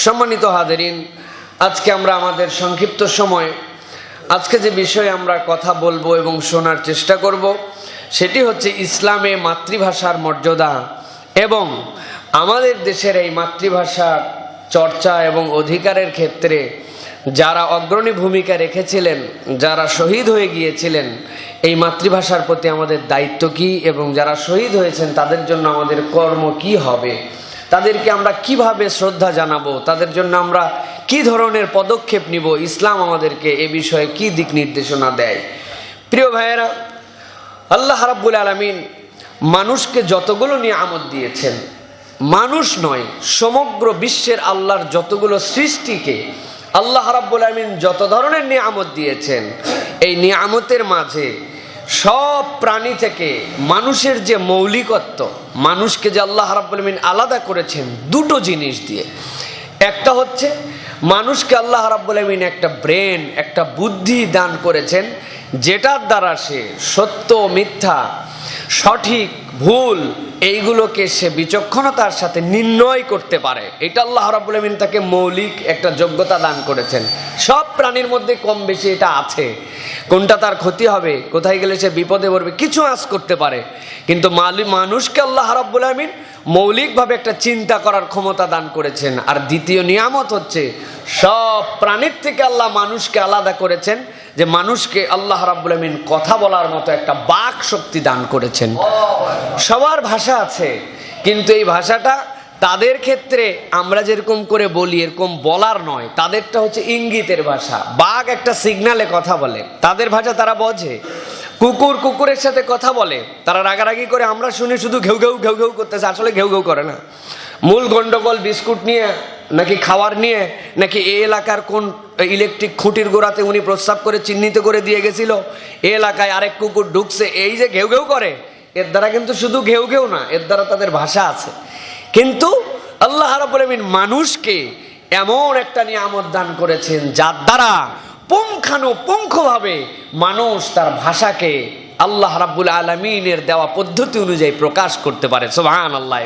সম্মানিত হাজেরিন, আজকে আমরা আমাদের সংক্ষিপ্ত সময় আজকে যে বিষয়ে আমরা কথা বলবো এবং শোনার চেষ্টা করব সেটি হচ্ছে ইসলামে মাতৃভাষার মর্যাদা এবং আমাদের দেশের এই মাতৃভাষার চর্চা এবং অধিকারের ক্ষেত্রে যারা অগ্রণী ভূমিকা রেখেছিলেন, যারা শহীদ হয়ে গিয়েছিলেন, এই মাতৃভাষার প্রতি আমাদের দায়িত্ব কী এবং যারা শহীদ হয়েছেন তাদের জন্য আমাদের কর্ম কি হবে, তাদেরকে আমরা কিভাবে শ্রদ্ধা জানাবো, তাদের জন্য আমরা কি ধরনের পদক্ষেপ নিব, ইসলাম আমাদেরকে এ বিষয়ে কি দিক নির্দেশনা দেয়। প্রিয় ভাইয়েরা, আল্লাহ রাব্বুল আলামিন মানুষকে যতগুলো নিয়ামত দিয়েছেন, মানুষ নয় সমগ্র বিশ্বের আল্লাহর যতগুলো সৃষ্টিকে আল্লাহ রাব্বুল আলামিন যত ধরনের নিয়ামত দিয়েছেন, এই নিয়ামতের মাঝে সব প্রাণী থেকে মানুষের যে মৌলিকত্ব, মানুষকে যে আল্লাহ রাব্বুল আলামিন আলাদা করেছেন দুটো জিনিস দিয়ে। একটা হচ্ছে মানুষকে আল্লাহ রাব্বুল আলামিন একটা ব্রেন, একটা বুদ্ধি দান করেছেন, যেটার দ্বারা সে সত্য মিথ্যা, সঠিক ভুল এইগুলোকে সে বিচক্ষণতার সাথে নির্ণয় করতে পারে। এটা আল্লাহ রাব্বুল আলামিন তাকে মৌলিক একটা যোগ্যতা দান করেছেন। সব প্রাণীর মধ্যে কম বেশি এটা আছে, কোনটা তার ক্ষতি হবে, কোথায় গেলে সে বিপদে পড়বে, কিছু আঁচ করতে পারে। কিন্তু মানুষকে আল্লাহ রাব্বুল আলামিন মৌলিকভাবে একটা চিন্তা করার ক্ষমতা দান করেছেন। আর দ্বিতীয় নিয়ামত হচ্ছে সব প্রাণীর থেকে আল্লাহ মানুষকে আলাদা করেছেন, যে মানুষকে আল্লাহ রাব্বুল আলামিন কথা বলার মতো একটা বাক শক্তি দান করেছেন। সবার ভাষা আছে, কিন্তু এই ভাষাটা তাদের ক্ষেত্রে আমরা যেরকম করে বলি এরকম বলার নয়, তাদেরটা হচ্ছে ইঙ্গিতের ভাষা। বাঘ একটা সিগনালে কথা বলে, তাদের ভাষা তারা বোঝে। কুকুর কুকুরের সাথে কথা বলে, তারা রাগারাগি করে, আমরা শুনি শুধু ঘেউ ঘেউ ঘেউ ঘেউ করতেছে, আসলে ঘেউ ঘেউ করে না। মূল গন্ডগোল বিস্কুট নিয়ে নাকি খাবার নিয়ে, নাকি এই এলাকার কোন ইলেকট্রিক খুঁটির গোড়াতে উনি প্রস্রাব করে চিহ্নিত করে দিয়ে গেছিল, এই এলাকায় আরেক কুকুর ঢুকছে, এই যে ঘেউ ঘেউ করে, এর দ্বারা কিন্তু শুধু ঘেউ ঘেউ না, এর দ্বারা তাদের ভাষা আছে। কিন্তু আল্লাহ রাব্বুল আলামিন মানুষকে এমন একটা নিয়ামত দান করেছেন যার দ্বারা পুঙ্খানুপুঙ্খভাবে মানুষ তার ভাষাকে আল্লাহ রাব্বুল আলামিনের দেওয়া পদ্ধতি অনুযায়ী প্রকাশ করতে পারে। সুবহানাল্লাহ।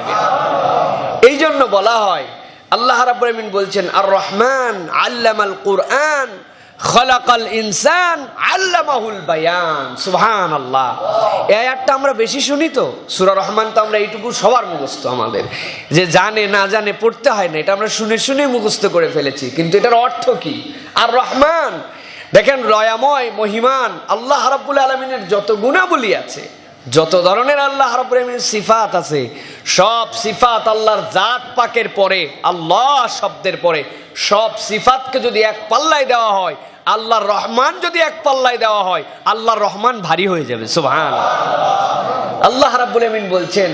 এই জন্য বলা হয়, আল্লাহ রাব্বুল আলামিন বলছেন, আর রহমান আল্লামাল কুরআন খলাকাল ইনসান আল্লামাহুল বায়ান। সুবহানাল্লাহ। এই আয়াতটা আমরা বেশি শুনি তো, সূরা রহমান তো আমরা এইটুকু সবার মুখস্থ, আমাদের যে জানে না জানে পড়তে হয় না, এটা আমরা শুনে শুনে মুখস্থ করে ফেলেছি। কিন্তু এটার অর্থ কি? আর রহমান, দেখেন দয়াময় মহিমান আল্লাহ রাব্বুল আলামিনের যত গুণাবলী আছে, যত ধরনের আল্লাহ রাব্বুল আলামিনের সিফাত আছে, সব সিফাত আল্লাহর জাত পাকের পরে, আল্লাহ শব্দের পরে সব সিফাতকে যদি এক পাল্লায় দেওয়া হয়, আল্লাহর রহমান যদি এক পাল্লায় দেওয়া হয়, আল্লাহর রহমান ভারী হয়ে যাবে। সুবহানাল্লাহ। আল্লাহ রাব্বুল আলামিন বলছেন,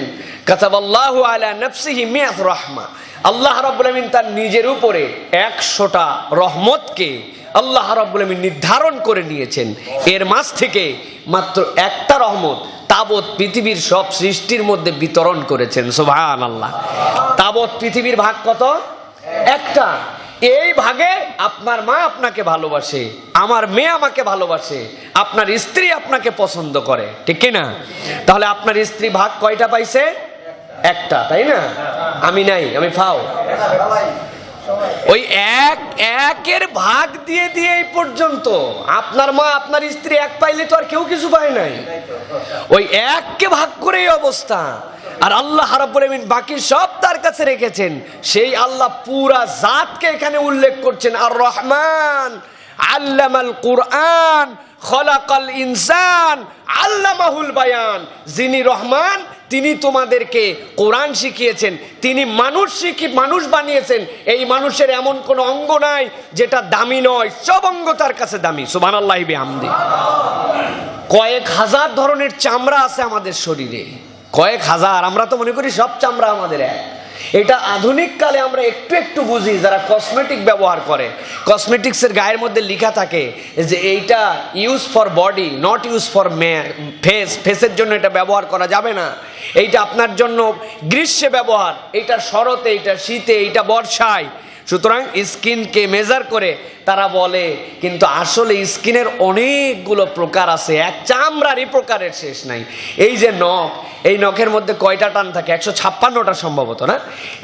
কাতাবাল্লাহু আলা নাফসিহি মিআত রাহমা। আল্লাহ রাব্বুল আলামিন তার নিজের উপরে 100টা রহমতকে আল্লাহ রাব্বুল আলামিন নির্ধারণ করে নিয়েছেন। এর মাঝ থেকে মাত্র একটা রহমত তাবৎ পৃথিবীর সব সৃষ্টির মধ্যে বিতরণ করেছেন। সুবহানাল্লাহ। তাবৎ পৃথিবীর ভাগ কত? একটা। এই ভাগে আপনার মা আপনাকে ভালোবাসে, আমার মেয়ে আমাকে ভালোবাসে, আপনার স্ত্রী আপনাকে পছন্দ করে, ঠিক কিনা? তাহলে আপনার স্ত্রী ভাগ কয়টা পাইছে? একটা, তাই না? আমি নাই, আমি ফাও। ওই একের ভাগ দিয়ে দিয়ে এই পর্যন্ত আপনার মা আপনার স্ত্রী এক পাইলে তো আর কেউ কিছু পায় নাই। ওই এককে ভাগ করে এই অবস্থা। আর আল্লাহ রাব্বুল আলামিন বাকি সব তার কাছে রেখেছেন। সেই আল্লাহ পুরা জাতকে এখানে উল্লেখ করছেন, আর রহমান আল্লামাল কুরআন খলাকাল ইনসান আল্লামাহুল বায়ান। যিনি রহমান তিনি তোমাদেরকে কোরআন শিখিয়েছেন, তিনি মানুষ বানিয়েছেন। এই মানুষের এমন কোন অঙ্গ নাই যেটা দামি নয়, সব অঙ্গ তার কাছে দামি। সুবহানাল্লাহি বিহামদি। কয়েক হাজার ধরনের চামড়া আছে আমাদের শরীরে, কয়েক হাজার। আমরা তো মনে করি সব চামড়া আমাদের এক। এটা আধুনিক কালে আমরা একটু একটু বুঝি, যারা কসমেটিক ব্যবহার করে, কসমেটিক্সের গায়ের মধ্যে লেখা থাকে যে এইটা use for body, not use for face, ফেসের জন্য এটা ব্যবহার করা যাবে না, এইটা আপনার জন্য গ্রীষ্মে ব্যবহার, এইটা শরতে, এইটা শীতে, এইটা বর্ষায়। সুতরাং স্কিনকে মেজার করে তারা বলে, কিন্তু আসলে স্কিনের অনেকগুলো প্রকার আছে, এক চামড়ারই প্রকারের শেষ নাই। এই যে নখ, এই নখের মধ্যে কয়টা টান থাকে? 156টা সম্ভবত, না?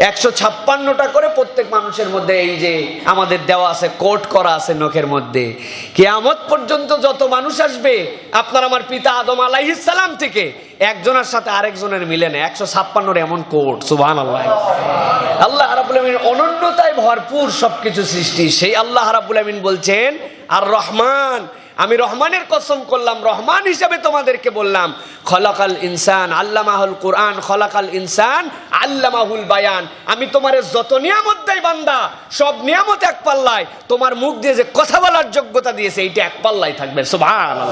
156টা করে প্রত্যেক মানুষের মধ্যে এই যে আমাদের দেওয়া আছে, কোট করা আছে নখের মধ্যে। কিয়ামত পর্যন্ত যত মানুষ আসবে, আপনার আমার পিতা আদম আলাইহিস সালাম থেকে একজনের সাথে আরেকজনের মিলে না, 156 এমন কোট। সুবহানাল্লাহ। আল্লাহ রাব্বুল আমিন অনন্যতায় ভরপুর সবকিছু সৃষ্টি। সেই আল্লাহ রাব্বুল আমিন বলছেন, আর রহমান, আমি রহমানের কসম করলাম, রহমান হিসাবে তোমাদেরকে বললাম, খলাকাল ইনসান আল্লামাহুল কুরআন, খলাকাল ইনসান আল্লামাহুল বায়ান। আমি তোমার যত নিয়ামত দেই বান্দা, সব নিয়ামত এক পাল্লায়, তোমার মুখ দিয়ে যে কথা বলার যোগ্যতা দিয়েছে এইটা এক পাল্লায় থাকবে। সুবহানাল্লাহ।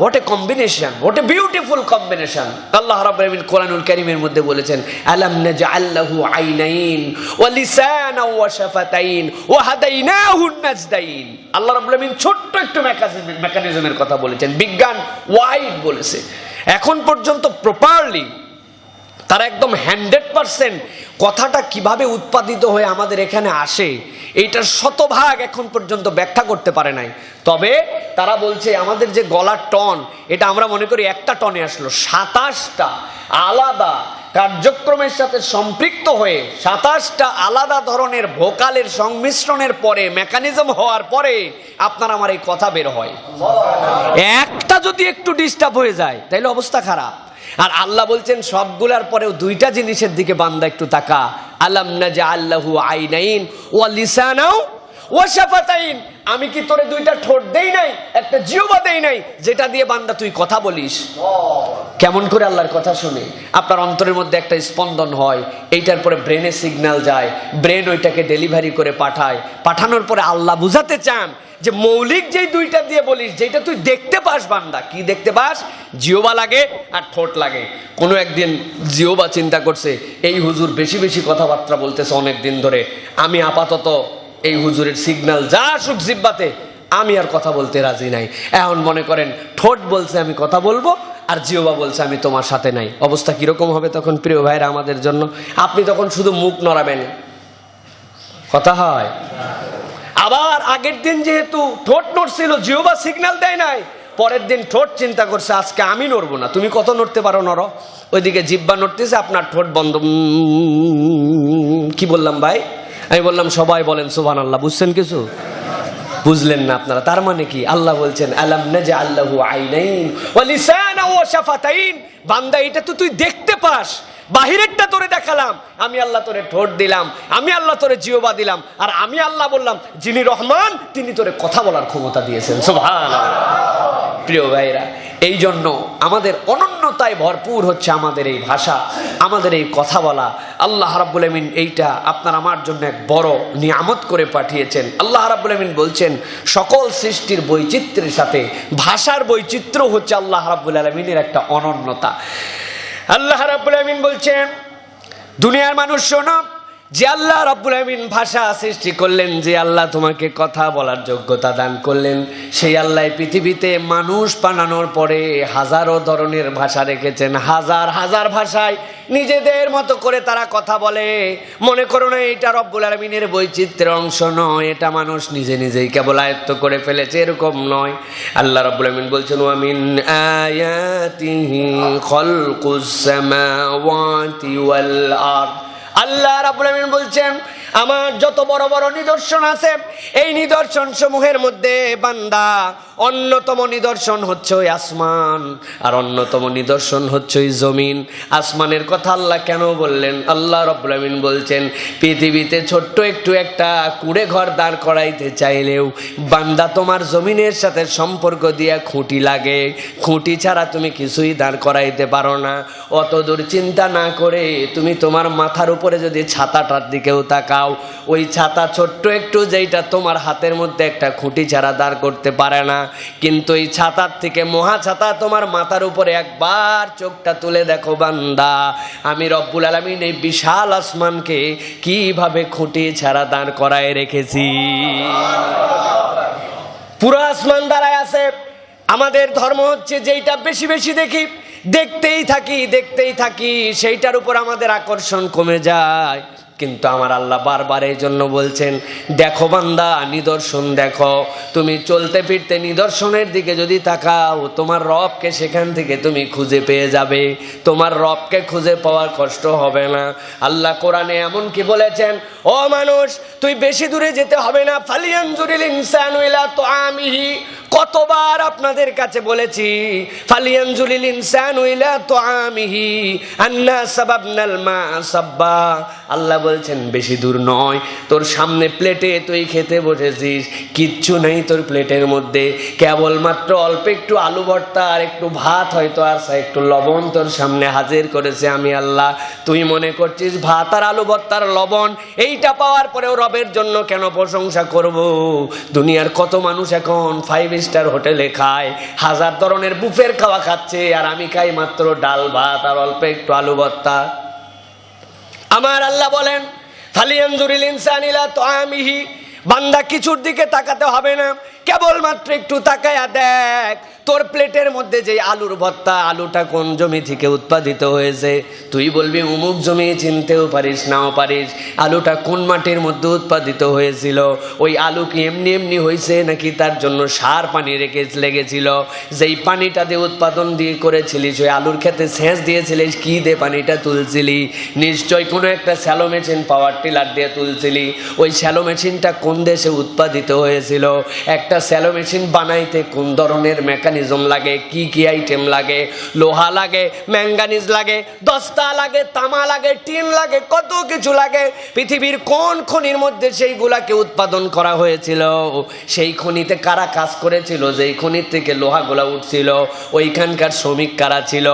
What a combination, what a beautiful combination. আল্লাহ রাব্বুল আমিন কোরআনুল কারীমের মধ্যে বলেছেন, আলাম নাজআল লাহু আইনাইন ওয়া লিসানান ওয়া শাফাতাইন ওয়া হাদাইনাহুন নাজদাইন। আল্লাহ রাব্বুল আমিন ছোট্ট একটু মেকানিজমের কথা বলেছেন, বিজ্ঞান ওয়াইড বলেছে। এখন পর্যন্ত প্রপারলি তারা একদম 100% কথাটা কিভাবে উৎপাদিত হয়ে আমাদের এখানে আসে, এইটার শতভাগ এখন পর্যন্ত ব্যাখ্যা করতে পারে নাই। তবে তারা বলছে আমাদের যে গলার টন, এটা আমরা মনে করি একটা টনে আসলো, 27টা আলাদা কার্যক্রমের সাথে সম্পৃক্ত হয়ে 27টা আলাদা ধরনের ভোকালের সংমিশ্রণের পরে, মেকানিজম হওয়ার পরে আপনার আমার এই কথা বের হয়। একটা যদি একটু ডিস্টার্ব হয়ে যায় তাহলে অবস্থা খারাপ। আর আল্লাহ বলছেন সবগুলার পরেও দুইটা জিনিসের দিকে বান্দা একটু তাকা, আলাম নাজআল লাহু আইনাইন ওয়া লিসানাও ওয়া শাফাতাইন। আমি কি তোরে দুইটা ঠোঁট দেই নাই, একটা জিহ্বা দেই নাই, যেটা দিয়ে বান্দা তুই কথা বলিস? কেমন করে আল্লাহর কথা শুনে আপনার অন্তরের মধ্যে একটা স্পন্দন হয়, এইটার পরে ব্রেনে সিগন্যাল যায়, ব্রেন ওইটাকে ডেলিভারি করে পাঠায়, পাঠানোর পরে আল্লাহ বুঝাতে চান যে মৌলিক যেই দুইটা দিয়ে বলিস, যেটা তুই দেখতে পাস বান্দা, কি দেখতে পাস? জিহ্বা লাগে আর ঠোঁট লাগে। কোনো একদিন জিহ্বা চিন্তা করছে, এই হুজুর বেশি বেশি কথাবার্তা বলতেছে অনেক দিন ধরে, আমি আপাতত এই হুজুরের সিগন্যাল যা আসুক জিহ্বাতে, আমি আর কথা বলতে রাজি নাই। এখন মনে করেন ঠোঁট বলছে আমি কথা বলবো, আর জিহ্বা বলছে আমি তোমার সাথে নাই। অবস্থা কিরকম হবে তখন প্রিয় ভাইরা আমাদের জন্য? আপনি তখন শুধু মুখ নড়াবেন, কথা হয়। আবার আগের দিন যেহেতু ঠোঁট নড়ছিল, জিহ্বা সিগন্যাল দেয় নাই, পরের দিন ঠোঁট চিন্তা করছে আজকে আমি নড়বো না। তুমি কত নড়তে পারো নড়ো, ওইদিকে জিহ্বা নড়তেছে, আপনার ঠোঁট বন্ধ। কি বললাম ভাই? আমি বললাম সবাই বলেন সুবহানাল্লাহ। বুঝছেন কিছু? বুঝলেন না আপনারা? তার মানে কি? আল্লাহ বলছেন আলাম নাজআল লাহু আইনাইন ওয়া লিসানান ওয়া শাফাতাইন। বান্দা এটা তো তুই দেখতে পাস, বাহিরেরটা তোরে দেখালাম, আমি আল্লাহ তোরে ঠোঁট দিলাম, আমি আল্লাহ তোরে জিহ্বা দিলাম, আর আমি আল্লাহ বললাম যিনি রহমান তিনি তোরে কথা বলার ক্ষমতা দিয়েছেন। সুবহানাল্লাহ। প্রিয় ভাইরা, এই জন্য আমাদের অনন্যতায় ভরপুর হচ্ছে আমাদের এই ভাষা, আমাদের এই কথা বলা। আল্লাহ রাব্বুল আমিন এইটা আপনার আমার জন্য এক বড় নিয়ামত করে পাঠিয়েছেন। আল্লাহ রাব্বুল আমিন বলছেন সকল সৃষ্টির বৈচিত্র্যের সাথে ভাষার বৈচিত্র্য হচ্ছে আল্লাহ রাব্বুল আমিনের একটা অনন্যতা। আল্লাহ রাব্বুল আমিন বলছেন, দুনিয়ার মানুষ শোনো, যে আল্লাহ রাব্বুল আমিন ভাষা সৃষ্টি করলেন, যে আল্লাহ তোমাকে কথা বলার যোগ্যতা দান করলেন, সেই আল্লাহ পৃথিবীতে মানুষ বানানোর পরে হাজারো ধরনের ভাষা রেখেছেন। হাজার হাজার ভাষায় নিজেদের মতো করে তারা কথা বলে। মনে করো না এটা রব্বুল আমিনের বৈচিত্র্যের অংশ নয়, এটা মানুষ নিজে নিজেই কেবল আয়ত্ত করে ফেলেছে, এরকম নয়। আল্লাহ রাব্বুল আমিন বলছেন ওয়া মিন আয়াতিহি খালকুস সামাওয়াতি ওয়াল আরদ। আল্লাহ রাব্বুল আমিন বলছেন আমার যত বড় বড় নিদর্শন আছে, এই নিদর্শন সমূহের মধ্যে বান্দা অন্যতম নিদর্শন হচ্ছে ওই আসমান, আর অন্যতম নিদর্শন হচ্ছে ওই জমিন। আসমানের কথা আল্লাহ কেন বললেন? আল্লাহ রাব্বুল আমিন বলছেন পৃথিবীতে ছোট্ট একটু একটা কুড়ে ঘর দাঁড় করাইতে চাইলেও বান্দা তোমার জমিনের সাথে সম্পর্ক দিয়া খুঁটি লাগে, খুঁটি ছাড়া তুমি কিছুই দাঁড় করাইতে পারো না। অত দূর চিন্তা না করে তুমি তোমার মাথার উপরে যদি ছাতাটার দিকেও তাকাও, ওই ছাতা ছোট্ট একটু, যেইটা তোমার হাতের মধ্যে একটা খুঁটি ছাড়া দাঁড় করতে পারে না, কিন্তু এই ছাতার থেকে মহা ছাতা তোমার মাথার উপরে একবার চোখটা তুলে দেখো বান্দা, আমি রব্বুল আলামিন এই বিশাল আসমানকে কিভাবে খুঁটি ছাড়া দাঁড় করায় রেখেছি। পুরো আসমান দাঁড়ায় আছে। আমাদের ধর্ম হচ্ছে যেইটা বেশি বেশি দেখি, দেখতেই থাকি, সেইটার উপর আমাদের আকর্ষণ কমে যায়। কিন্তু আমার আল্লাহ বারবার এই জন্য বলছেন, দেখো বান্দা, নিদর্শন দেখো। তুমি চলতে ফিরতে নিদর্শনের দিকে যদি তাকাও, তোমার রবকে সেখান থেকে তুমি খুঁজে পেয়ে যাবে। তোমার রবকে খুঁজে পাওয়ার কষ্ট হবে না। আল্লাহ কোরআনে এমন কি বলেছেন, ও মানুষ, তুই বেশি দূরে যেতে হবে না। ফালিয়ানজুরিল ইনসানু ইলা তুআমিহি, কতবার আপনাদের কাছে বলেছি, ফালিয়ানজুরিল ইনসানু ইলা তুআমিহি আন্না সাবাবনাল মা সাব্বা। আল্লাহ বলছেন বেশি দূর নয়, তোর সামনে প্লেটে তুই খেতে বসেছিস, কিচ্ছু নেই তোর প্লেটের মধ্যে, কেবলমাত্র অল্প একটু আলু ভর্তা আর একটু ভাত হয়তো আছে, একটু লবণ তোর সামনে হাজির করেছে আমি আল্লাহ। তুই মনে করছিস ভাত আর আলু ভর্তার লবণ এইটা পাওয়ার পরেও রবের জন্য কেন প্রশংসা করব? দুনিয়ার কত মানুষ এখন 5 স্টার হোটেলে খায়, 1000 ধরনের বুফের খাওয়া খাচ্ছে, আর আমি খাই মাত্র ডাল ভাত আর অল্প একটু আলু ভর্তা। আমার আল্লাহ বলেন, ফালিয়ানজুরিল ইনসানু ইলা তুআমিহি, বান্দা কিছুর দিকে তাকাতে হবে না, কেবলমাত্র একটু তাকায়া দেখ তোর প্লেটের মধ্যে যে আলুর ভর্তা, আলুটা কোন জমি থেকে উৎপাদিত হয়েছে। তুই বলবি অমুক জমি, চিনতেও পারিস নাও পারিস। আলুটা কোন মাটির মধ্যে উৎপাদিত হয়েছিল? ওই আলু কি এমনি এমনি হয়েছে নাকি তার জন্য সার পানি লেগেছিল? যেই পানিটা দিয়ে উৎপাদন দিয়ে করেছিলিস, ওই আলুর খেতে সেচ দিয়েছিলিস, কি দিয়ে পানিটা তুলছিলি? নিশ্চয় কোনো একটা স্যালো মেশিন, পাওয়ার টিলার দিয়ে তুলছিলি। ওই স্যালো মেশিনটা কোন দেশে উৎপাদিত হয়েছিল? একটা স্যালো মেশিন বানাইতে কোন ধরনের মেকানিজম লাগে, কি কি আইটেম লাগে? লোহা লাগে, ম্যাঙ্গানিজ লাগে, দস্তা লাগে, তামা লাগে, টিন লাগে, কত কিছু লাগে। পৃথিবীর কোন খনির মধ্যে সেইগুলাকে উৎপাদন করা হয়েছিল? সেই খনিতে কারা কাজ করেছিল? যেই খনির থেকে লোহাগুলা উঠছিল, ওইখানকার শ্রমিক কারা ছিল?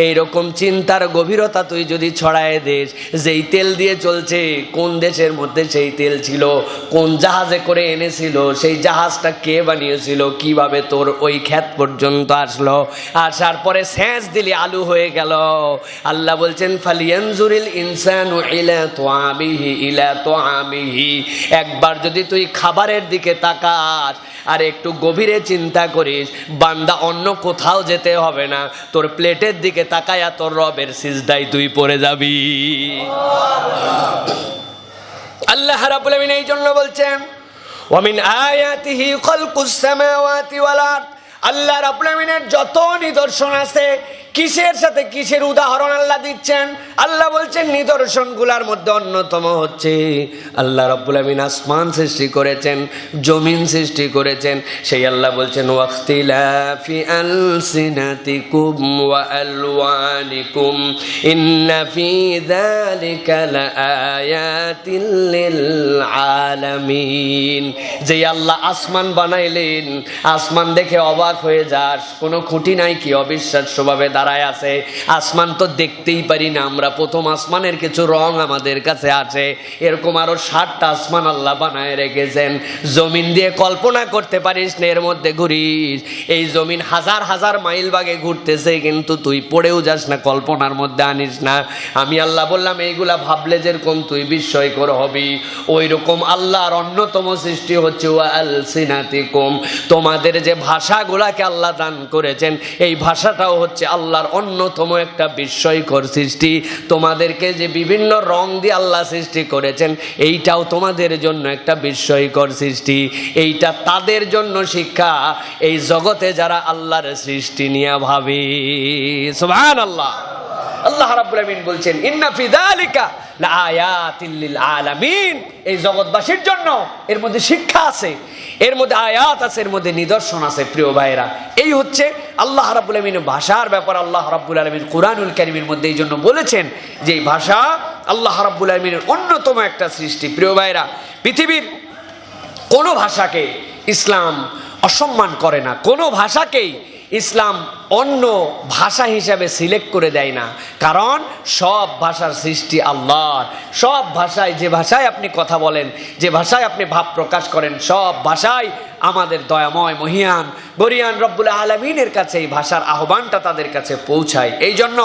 এইরকম চিন্তার গভীরতা তুই যদি ছড়ায় দিস, যেই তেল দিয়ে চলছে কোন দেশের মধ্যে সেই তেল ছিল, কোন জাহাজে করে এনেছিল, সেই জাহাজটা কে বানিয়েছিল, কিভাবে তোর ওই ক্ষেত পর্যন্ত আসলো, আসার পরে সেচ দিলি আলু হয়ে গেল। আল্লাহ বলছেন, ফালিয়ানজুরিল ইনসানু ইলা তুআমিহি ইলা তুআমিহি, একবার যদি তুই খাবারের দিকে তাকাস আর একটু গভীরে চিন্তা করিস, বান্দা অন্য কোথাও যেতে হবে না, তোর প্লেটের দিকে তাকায়া তোর রবের সিজদায় তুই পড়ে যাবি। আল্লাহ রাব্বুল আমিন এই জন্য বলছেন, ওয়ামিন আয়াতিহি খালকুস সামাওয়াতি ওয়াল আরদ, আল্লাহ রাব্বুল আমিনের যত নিদর্শন আছে, কিসের সাথে কিসের উদাহরণ আল্লাহ দিচ্ছেন? আল্লাহ বলছেন নিদর্শনগুলোর মধ্যে অন্যতম হচ্ছে আল্লাহ রাব্বুল আমিন আসমান সৃষ্টি করেছেন, জমিন সৃষ্টি করেছেন। সেই আল্লাহ বলছেন, ওয়াখতিলাফি আলসিনাতিকুম ওয়া আলওয়ানিকুম ইন্না ফি যালিকা লাআয়াতিন লিল আলামিন। যে আল্লাহ আসমান বানাইলেন, আসমান দেখে অবাক হয়ে যাস, কোনো খুঁটি নাই কি অবিশ্বাস্যভাবে দাঁড়ায় আছে। আসমান তো দেখতেই পারি না আমরা, প্রথম আসমানের কিছু রং আমাদের কাছে আছে, এরকম আরো 7টা আসমান আল্লাহ বানায় রেখেছেন। জমিন দিয়ে কল্পনা করতে পারিস না, এর মধ্যে ঘুরিস, এই জমিন হাজার হাজার মাইল বাগে ঘুরতেছে, কিন্তু তুই পড়েও যাস না, কল্পনার মধ্যে আনিস না। আমি আল্লাহ বললাম, এইগুলা ভাবলে যেরকম তুই বিস্ময়কর হবি, ওই রকম আল্লাহর অন্যতম সৃষ্টি হচ্ছে ওয়া আলসিনাতিকুম, তোমাদের যে ভাষাগুলাকে আল্লাহ দান করেছেন, এই ভাষাটাও হচ্ছে আল্লাহর অন্যতম একটা বিস্ময়কর সৃষ্টি। তোমাদেরকে যে বিভিন্ন রং দিয়ে আল্লাহ সৃষ্টি করেছেন, এইটাও তোমাদের জন্য একটা বিস্ময়কর সৃষ্টি। এইটা তাদের জন্য শিক্ষা, এই জগতে যারা আল্লাহর সৃষ্টি নিয়ে ভাবে। সুবহানাল্লাহ। আল্লাহ রাব্বুল আমিন বলছেন, ইন্না ফি যালিকা লাআয়াতিল লিল আলামিন, এই জগৎবাসীর জন্য এর মধ্যে শিক্ষা আছে, এর মধ্যে আয়াত আছে, এর মধ্যে নিদর্শন আছে। প্রিয় ভাইরা, এই হচ্ছে আল্লাহ রাব্বুল আমিনের ভাষার ব্যাপার। আল্লাহ রাব্বুল আলামিন কুরআনুল কারীমের মধ্যে এই জন্য বলেছেন যে এই ভাষা আল্লাহ রাব্বুল আমিনের অন্যতম একটা সৃষ্টি। প্রিয় ভাইরা, পৃথিবীর কোনো ভাষাকে ইসলাম অসম্মান করে না, কোনো ভাষাকেই ইসলাম অন্য ভাষা হিসাবে সিলেক্ট করে দেয় না, কারণ সব ভাষার সৃষ্টি আল্লাহর। সব ভাষায়, যে ভাষায় আপনি কথা বলেন, যে ভাষায় আপনি ভাব প্রকাশ করেন, সব ভাষায় আমাদের দয়াময় মহিয়ান গরিয়ান রব্বুল আলামিনের কাছে এই ভাষার আহ্বানটা তাদের কাছে পৌঁছায়। এই জন্য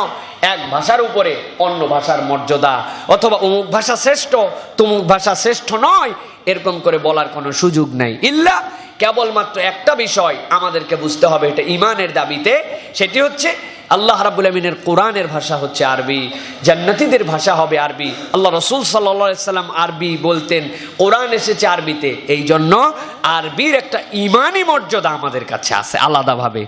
এক ভাষার উপরে অন্য ভাষার মর্যাদা, অথবা অমুক ভাষা শ্রেষ্ঠ তমুক ভাষা শ্রেষ্ঠ নয়, এরকম করে বলার কোনো সুযোগ নাই। ইল্লা কেবলমাত্র একটা বিষয় আমাদেরকে বুঝতে হবে, এটা ইমানের দাবিতে, সেটি হচ্ছে আল্লাহ রাব্বুল আমিনের কোরআনের ভাষা হচ্ছে আরবি, জান্নাতীদের ভাষা হবে আরবি। আল্লাহ রাসূল সাল্লাল্লাহু আলাইহি সাল্লাম আরবি বলতেন, কোরআন এসেছে আরবিতে। এই জন্য আরবির একটা ঈমানি মর্যাদা আমাদের কাছে আছে আলাদাভাবে।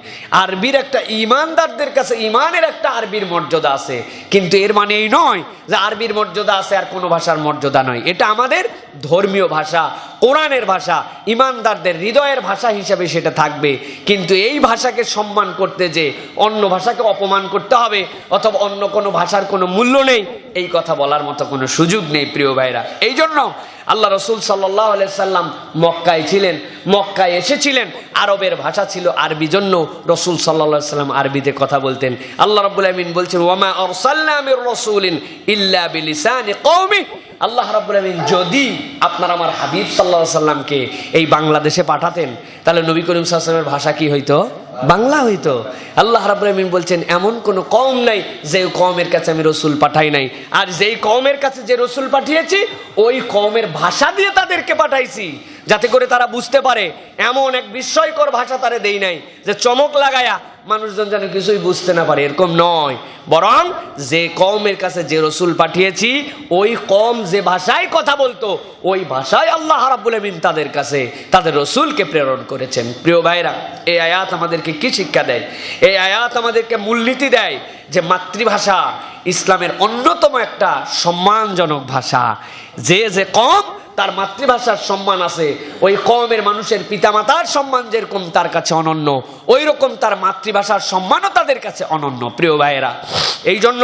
আরবির একটা ঈমানদারদের কাছে ঈমানের একটা আরবির মর্যাদা আছে, কিন্তু এর মানে এই নয় যে আরবির মর্যাদা আছে আর কোনো ভাষার মর্যাদা নয়। এটা আমাদের ধর্মীয় ভাষা, কোরআনের ভাষা, ঈমানদারদের হৃদয়ের ভাষা হিসেবে সেটা থাকবে। কিন্তু এই ভাষাকে সম্মান করতে যে অন্য ভাষাকে অপমান করতে হবে অথবা অন্য কোনো ভাষার কোনো মূল্য নেই, এই কথা বলার মতো কোনো সুযোগ নেই প্রিয় ভাইরা। এই জন্য আল্লাহ রসুল সাল্লাল্লাহু আলাইহি সাল্লাম মক্কায় ছিলেন, মক্কায় এসেছিলেন, আরবের ভাষা ছিল আরবি, জন্য রসুল সাল্লাল্লাহু আলাইহি সাল্লাম আরবিতে কথা বলতেন। আল্লাহ রাব্বুল আমিন বলছেন, ওয়ামা আরসালনা মির রাসূলিন ইল্লা বিলিসানি কওমি। আল্লাহ রাব্বুল আমিন যদি আপনার আমার হাবিব সাল্লাল্লাহু আলাইহি সাল্লামকে এই বাংলাদেশে পাঠাতেন, তাহলে নবী করিম সাল্লাল্লাহু আলাইহি সাল্লামের ভাষা কি হইতো? বাংলা হইতো। আল্লাহ রাব্বুল আমিন বলছেন, এমন কোন কওম নাই যে কওমের কাছে আমি রসুল পাঠাই নাই, আর যেই কওমের কাছে যে রসুল পাঠিয়েছি ওই কওমের ভাষা দিয়ে তাদেরকে পাঠাইছি, যাতে করে তারা বুঝতে পারে। এমন এক বিস্ময়কর ভাষা তারে দেই নাই যে চমক লাগায়া মানুষজন যেন কিছুই বুঝতে না পারে, এরকম নয়। বরং যে কওমের কাছে যে রসুল পাঠিয়েছি ওই কওম যে ভাষায় কথা বলতো ওই ভাষায় আল্লাহ রাব্বুল আমিন তাদের কাছে তাদের রসুলকে প্রেরণ করেছেন। প্রিয় ভাইরা, এই আয়াত আমাদেরকে কি শিক্ষা দেয়? এই আয়াত আমাদেরকে মূলনীতি দেয় যে মাতৃভাষা ইসলামের অন্যতম একটা সম্মানজনক ভাষা। যে কওম তার মাতৃভাষার সম্মান আছে, ওই কওমের মানুষের পিতামাতার সম্মান যেরকম তার কাছে অনন্য, ওই রকম তার মাতৃভাষার সম্মানও তাদের কাছে অনন্য। প্রিয় ভাইয়েরা, এই জন্য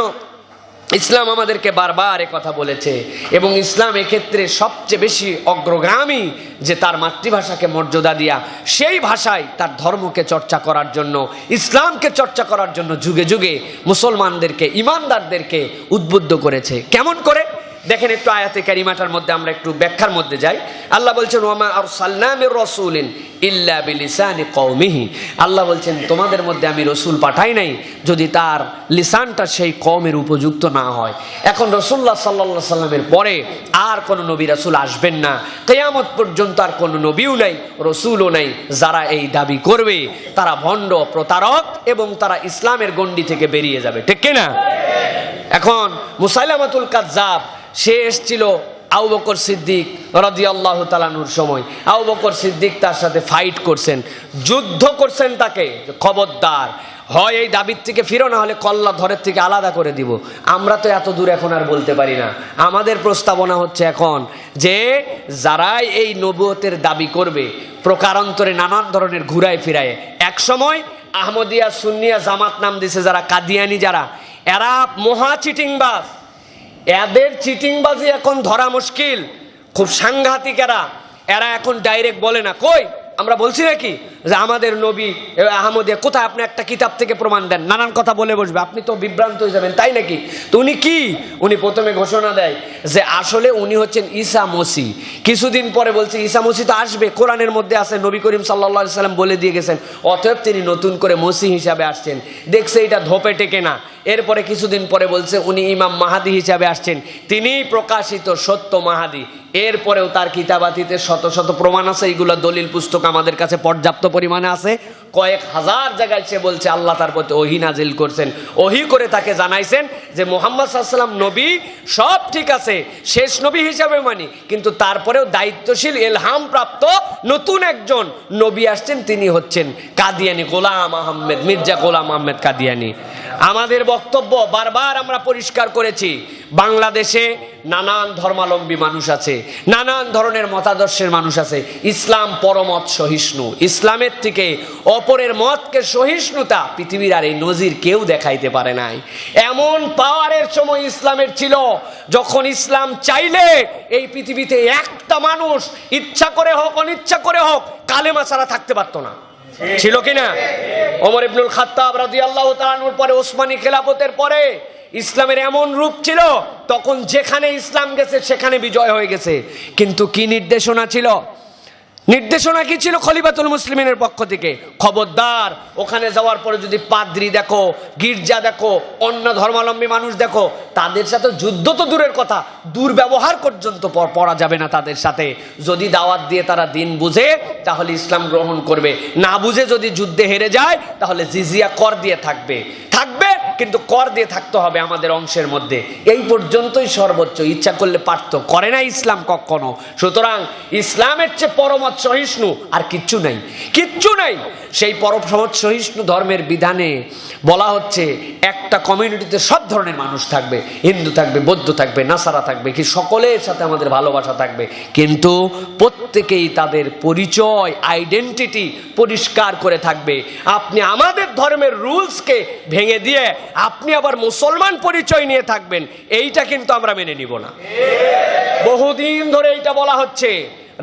ইসলাম আমাদেরকে বারবার কথা বলেছে, এবং ইসলাম এক্ষেত্রে সবচেয়ে বেশি অগ্রগামী যে তার মাতৃভাষাকে মর্যাদা দিয়া সেই ভাষায় তার ধর্মকে চর্চা করার জন্য, ইসলামকে চর্চা করার জন্য যুগে যুগে মুসলমানদেরকে, ঈমানদারদেরকে উদ্বুদ্ধ করেছে। কেমন করে দেখেন একটু আয়াতে কারিমাটার মধ্যে আমরা একটু ব্যাখ্যার মধ্যে যাই। আল্লাহ বলছেন, ওয়ামা আরসালনা মির রাসূলিন ইল্লা বিলিসানি কওমিহি। আল্লাহ বলছেন, তোমাদের মধ্যে আমি রসুল পাঠাই নাই যদি তার লিসানটা সেই কওমের উপযুক্ত না হয়। এখন রাসূলুল্লাহ সাল্লাল্লাহু আলাইহি সাল্লামের পরে আর কোনো নবী রাসূল আসবেন না, কিয়ামত পর্যন্ত আর কোনো নবীও নাই, রসুলও নাই। যারা এই দাবি করবে তারা ভণ্ড, প্রতারক, এবং তারা ইসলামের গণ্ডি থেকে বেরিয়ে যাবে, ঠিক কিনা? এখন মুসাইলামাতুল কাজ্জাব সে এসেছিল আবু বকর সিদ্দিক রাদিয়াল্লাহু তাআলা আনহুর সময়। আবু বকর সিদ্দিক তার সাথে ফাইট করছেন, যুদ্ধ করছেন তাকে, খবরদার হয় এই দাবির থেকে ফিরো, না হলে কল্লা ধরের থেকে আলাদা করে দিব। আমরা তো এত দূর এখন আর বলতে পারি না। আমাদের প্রস্তাবনা হচ্ছে এখন যে যারাই এই নবুয়তের দাবি করবে প্রকারান্তরে নানান ধরনের ঘুরায় ফিরায়, এক সময় আহমদিয়া, সুন্নিয়া, জামাত নাম দিছে যারা, কাদিয়ানি যারা, এরা মহা চিটিংবাজ। এদের চিটিংবাজি এখন ধরা মুশকিল, খুব সাংঘাতিক। এরা এখন ডাইরেক্ট বলে না, কই আমরা বলছি নাকি যে আমাদের নবী আহমদিয়া কোথায়, আপনি একটা কিতাব থেকে প্রমাণ দেন, নানান কথা বলে বসবে, আপনি তো বিভ্রান্ত হয়ে যাবেন, তাই নাকি? তো উনি কি, উনি প্রথমে ঘোষণা দেয় যে আসলে উনি হচ্ছেন ঈসা মসিহ। কিছুদিন পরে বলছে ঈসা মসিহ তো আসবে, কোরআনের মধ্যে আছে, নবী করিম সাল্লাল্লাহু আলাইহি সাল্লাম বলে দিয়ে গেছেন, অতএব তিনি নতুন করে মসিহ হিসাবে আসছেন। দেখছে এটা ধোপে টেকে না। এরপরে কিছুদিন পরে বলছে উনি ইমাম মাহাদি হিসাবে আসছেন, তিনি প্রকাশিত সত্য মাহাদি। এরপরেও তার কিতাবাতিতে শত শত প্রমাণ আছে, এইগুলো দলিল পুস্তক আমাদের কাছে পর্যাপ্ত পরিমাণে আছে। কয়েক হাজার জায়গায় সে বলছে আল্লাহ তার প্রতি ওহী নাজিল করছেন, ওহী করে তাকে জানাইছেন যে মুহাম্মদ সাল্লাল্লাহু আলাইহি ওয়াসাল্লাম নবী, সব ঠিক আছে, শেষ নবী হিসাবে মানি, কিন্তু তারপরেও দায়িত্বশীল ইলহাম প্রাপ্ত নতুন একজন নবী আসছেন, তিনি হচ্ছেন কাদিয়ানি গোলাম আহমেদ, মির্জা গোলাম আহমেদ কাদিয়ানি। আমাদের বক্তব্য বারবার আমরা পরিষ্কার করেছি, বাংলাদেশে নানান ধর্মাবলম্বী মানুষ আছে, নানান ধরনের মতাদর্শের মানুষ আছে। ইসলাম পরমত সহিষ্ণু, ইসলামের থেকে অপরের মতকে সহিষ্ণুতা পৃথিবীর আর এই নজির কেউ দেখাইতে পারে নাই। এমন পাওয়ারের সময় ইসলামের ছিল যখন ইসলাম চাইলে এই পৃথিবীতে একটা মানুষ ইচ্ছা করে হোক অনিচ্ছা করে হোক কালেমা ছাড়া থাকতে পারতো না। ছিল কিনা? ওমর ইবনুল খাত্তাব রাদিয়াল্লাহু তাআলা আনহুর পরে, ওসমানী খেলাফতের পরে ইসলামের এমন রূপ ছিল, তখন যেখানে ইসলাম গেছে সেখানে বিজয় হয়ে গেছে। কিন্তু কি নির্দেশনা ছিল? নির্দেশনা কি ছিল খলিফাতুল মুসলিমিনের পক্ষ থেকে? খবরদার, ওখানে যাওয়ার পরে যদি পাদ্রী দেখো, গির্জা দেখো, অন্য ধর্মাবলম্বী মানুষ দেখো, তাদের সাথে যুদ্ধ তো দূরের কথা, দুর্ব্যবহার পর্যন্ত করা যাবে না তাদের সাথে। যদি দাওয়াত দিয়ে তারা দিন বুঝে তাহলে ইসলাম গ্রহণ করবে, না বুঝে যদি যুদ্ধে হেরে যায় তাহলে জিজিয়া কর দিয়ে থাকবে, কিন্তু কর দিয়ে থাকতে হবে আমাদের অংশের মধ্যে। এই পর্যন্তই সর্বোচ্চ, ইচ্ছা করলে পারত, করে না ইসলাম কখনো। সুতরাং ইসলামের চেয়ে পরমত সহিষ্ণু আর কিচ্ছু নাই, কিচ্ছু নাই। সেই পরমত সহিষ্ণু ধর্মের বিধানে বলা হচ্ছে একটা কমিউনিটিতে সব ধরনের মানুষ থাকবে, হিন্দু থাকবে, বৌদ্ধ থাকবে, নাসারা থাকবে, কি সকলের সাথে আমাদের ভালোবাসা থাকবে, কিন্তু প্রত্যেকেই তাদের পরিচয়, আইডেন্টিটি পরিষ্কার করে থাকবে। আপনি আমাদের ধর্মের রুলসকে ভেঙে দিয়ে আপনি আবার মুসলমান পরিচয় নিয়ে থাকবেন, এইটা কিন্তু আমরা মেনে নিব না। বহুদিন ধরে এইটা বলা হচ্ছে।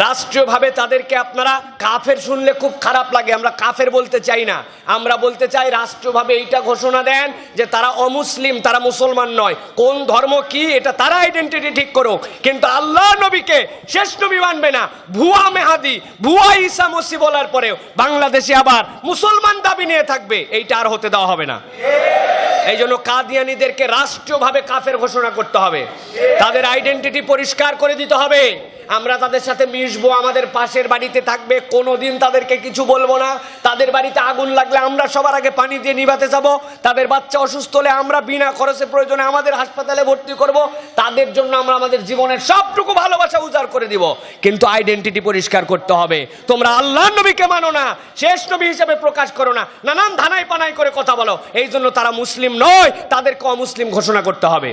রাষ্ট্রীয়ভাবে তাদেরকে আপনারা কাফের শুনলে খুব খারাপ লাগে, আমরা কাফের বলতে চাই না, আমরা বলতে চাই রাষ্ট্রীয়ভাবে এইটা ঘোষণা দেন যে তারা অমুসলিম, তারা মুসলমান নয়। কোন ধর্ম কি এটা তারা আইডেন্টিটি ঠিক করুক, কিন্তু আল্লাহ নবীকে শেষ নবী মানবে না। ভুয়া মেহাদি, ভুয়া ঈসা মসিহ বলার পরেও বাংলাদেশে আবার মুসলমান দাবি নিয়ে থাকবে, এইটা আর হতে দেওয়া হবে না। এই জন্য কাদিয়ানীদেরকে রাষ্ট্রীয়ভাবে কাফের ঘোষণা করতে হবে, তাদের আইডেন্টিটি পরিষ্কার করে দিতে হবে। আমরা তাদের সাথে মিশবো, আমাদের পাশের বাড়িতে থাকবে, কোনোদিন তাদেরকে কিছু বলবো না। তাদের বাড়িতে আগুন লাগলে আমরা সবার আগে পানি দিয়ে নিভাতে যাব, তাদের বাচ্চা অসুস্থ হলে আমরা বিনা খরচে প্রয়োজনে আমাদের হাসপাতালে ভর্তি করব, তাদের জন্য আমরা আমাদের জীবনের সবটুকু ভালোবাসা উজাড় করে দিব, কিন্তু আইডেন্টিটি পরিষ্কার করতে হবে। তোমরা আল্লাহর নবীকে মানো না, শেষ নবী হিসেবে প্রকাশ করো না, নানান ধানাই পানাই করে কথা বলো, এই জন্য তারা মুসলিম নয়, তাদেরকে অমুসলিম ঘোষণা করতে হবে,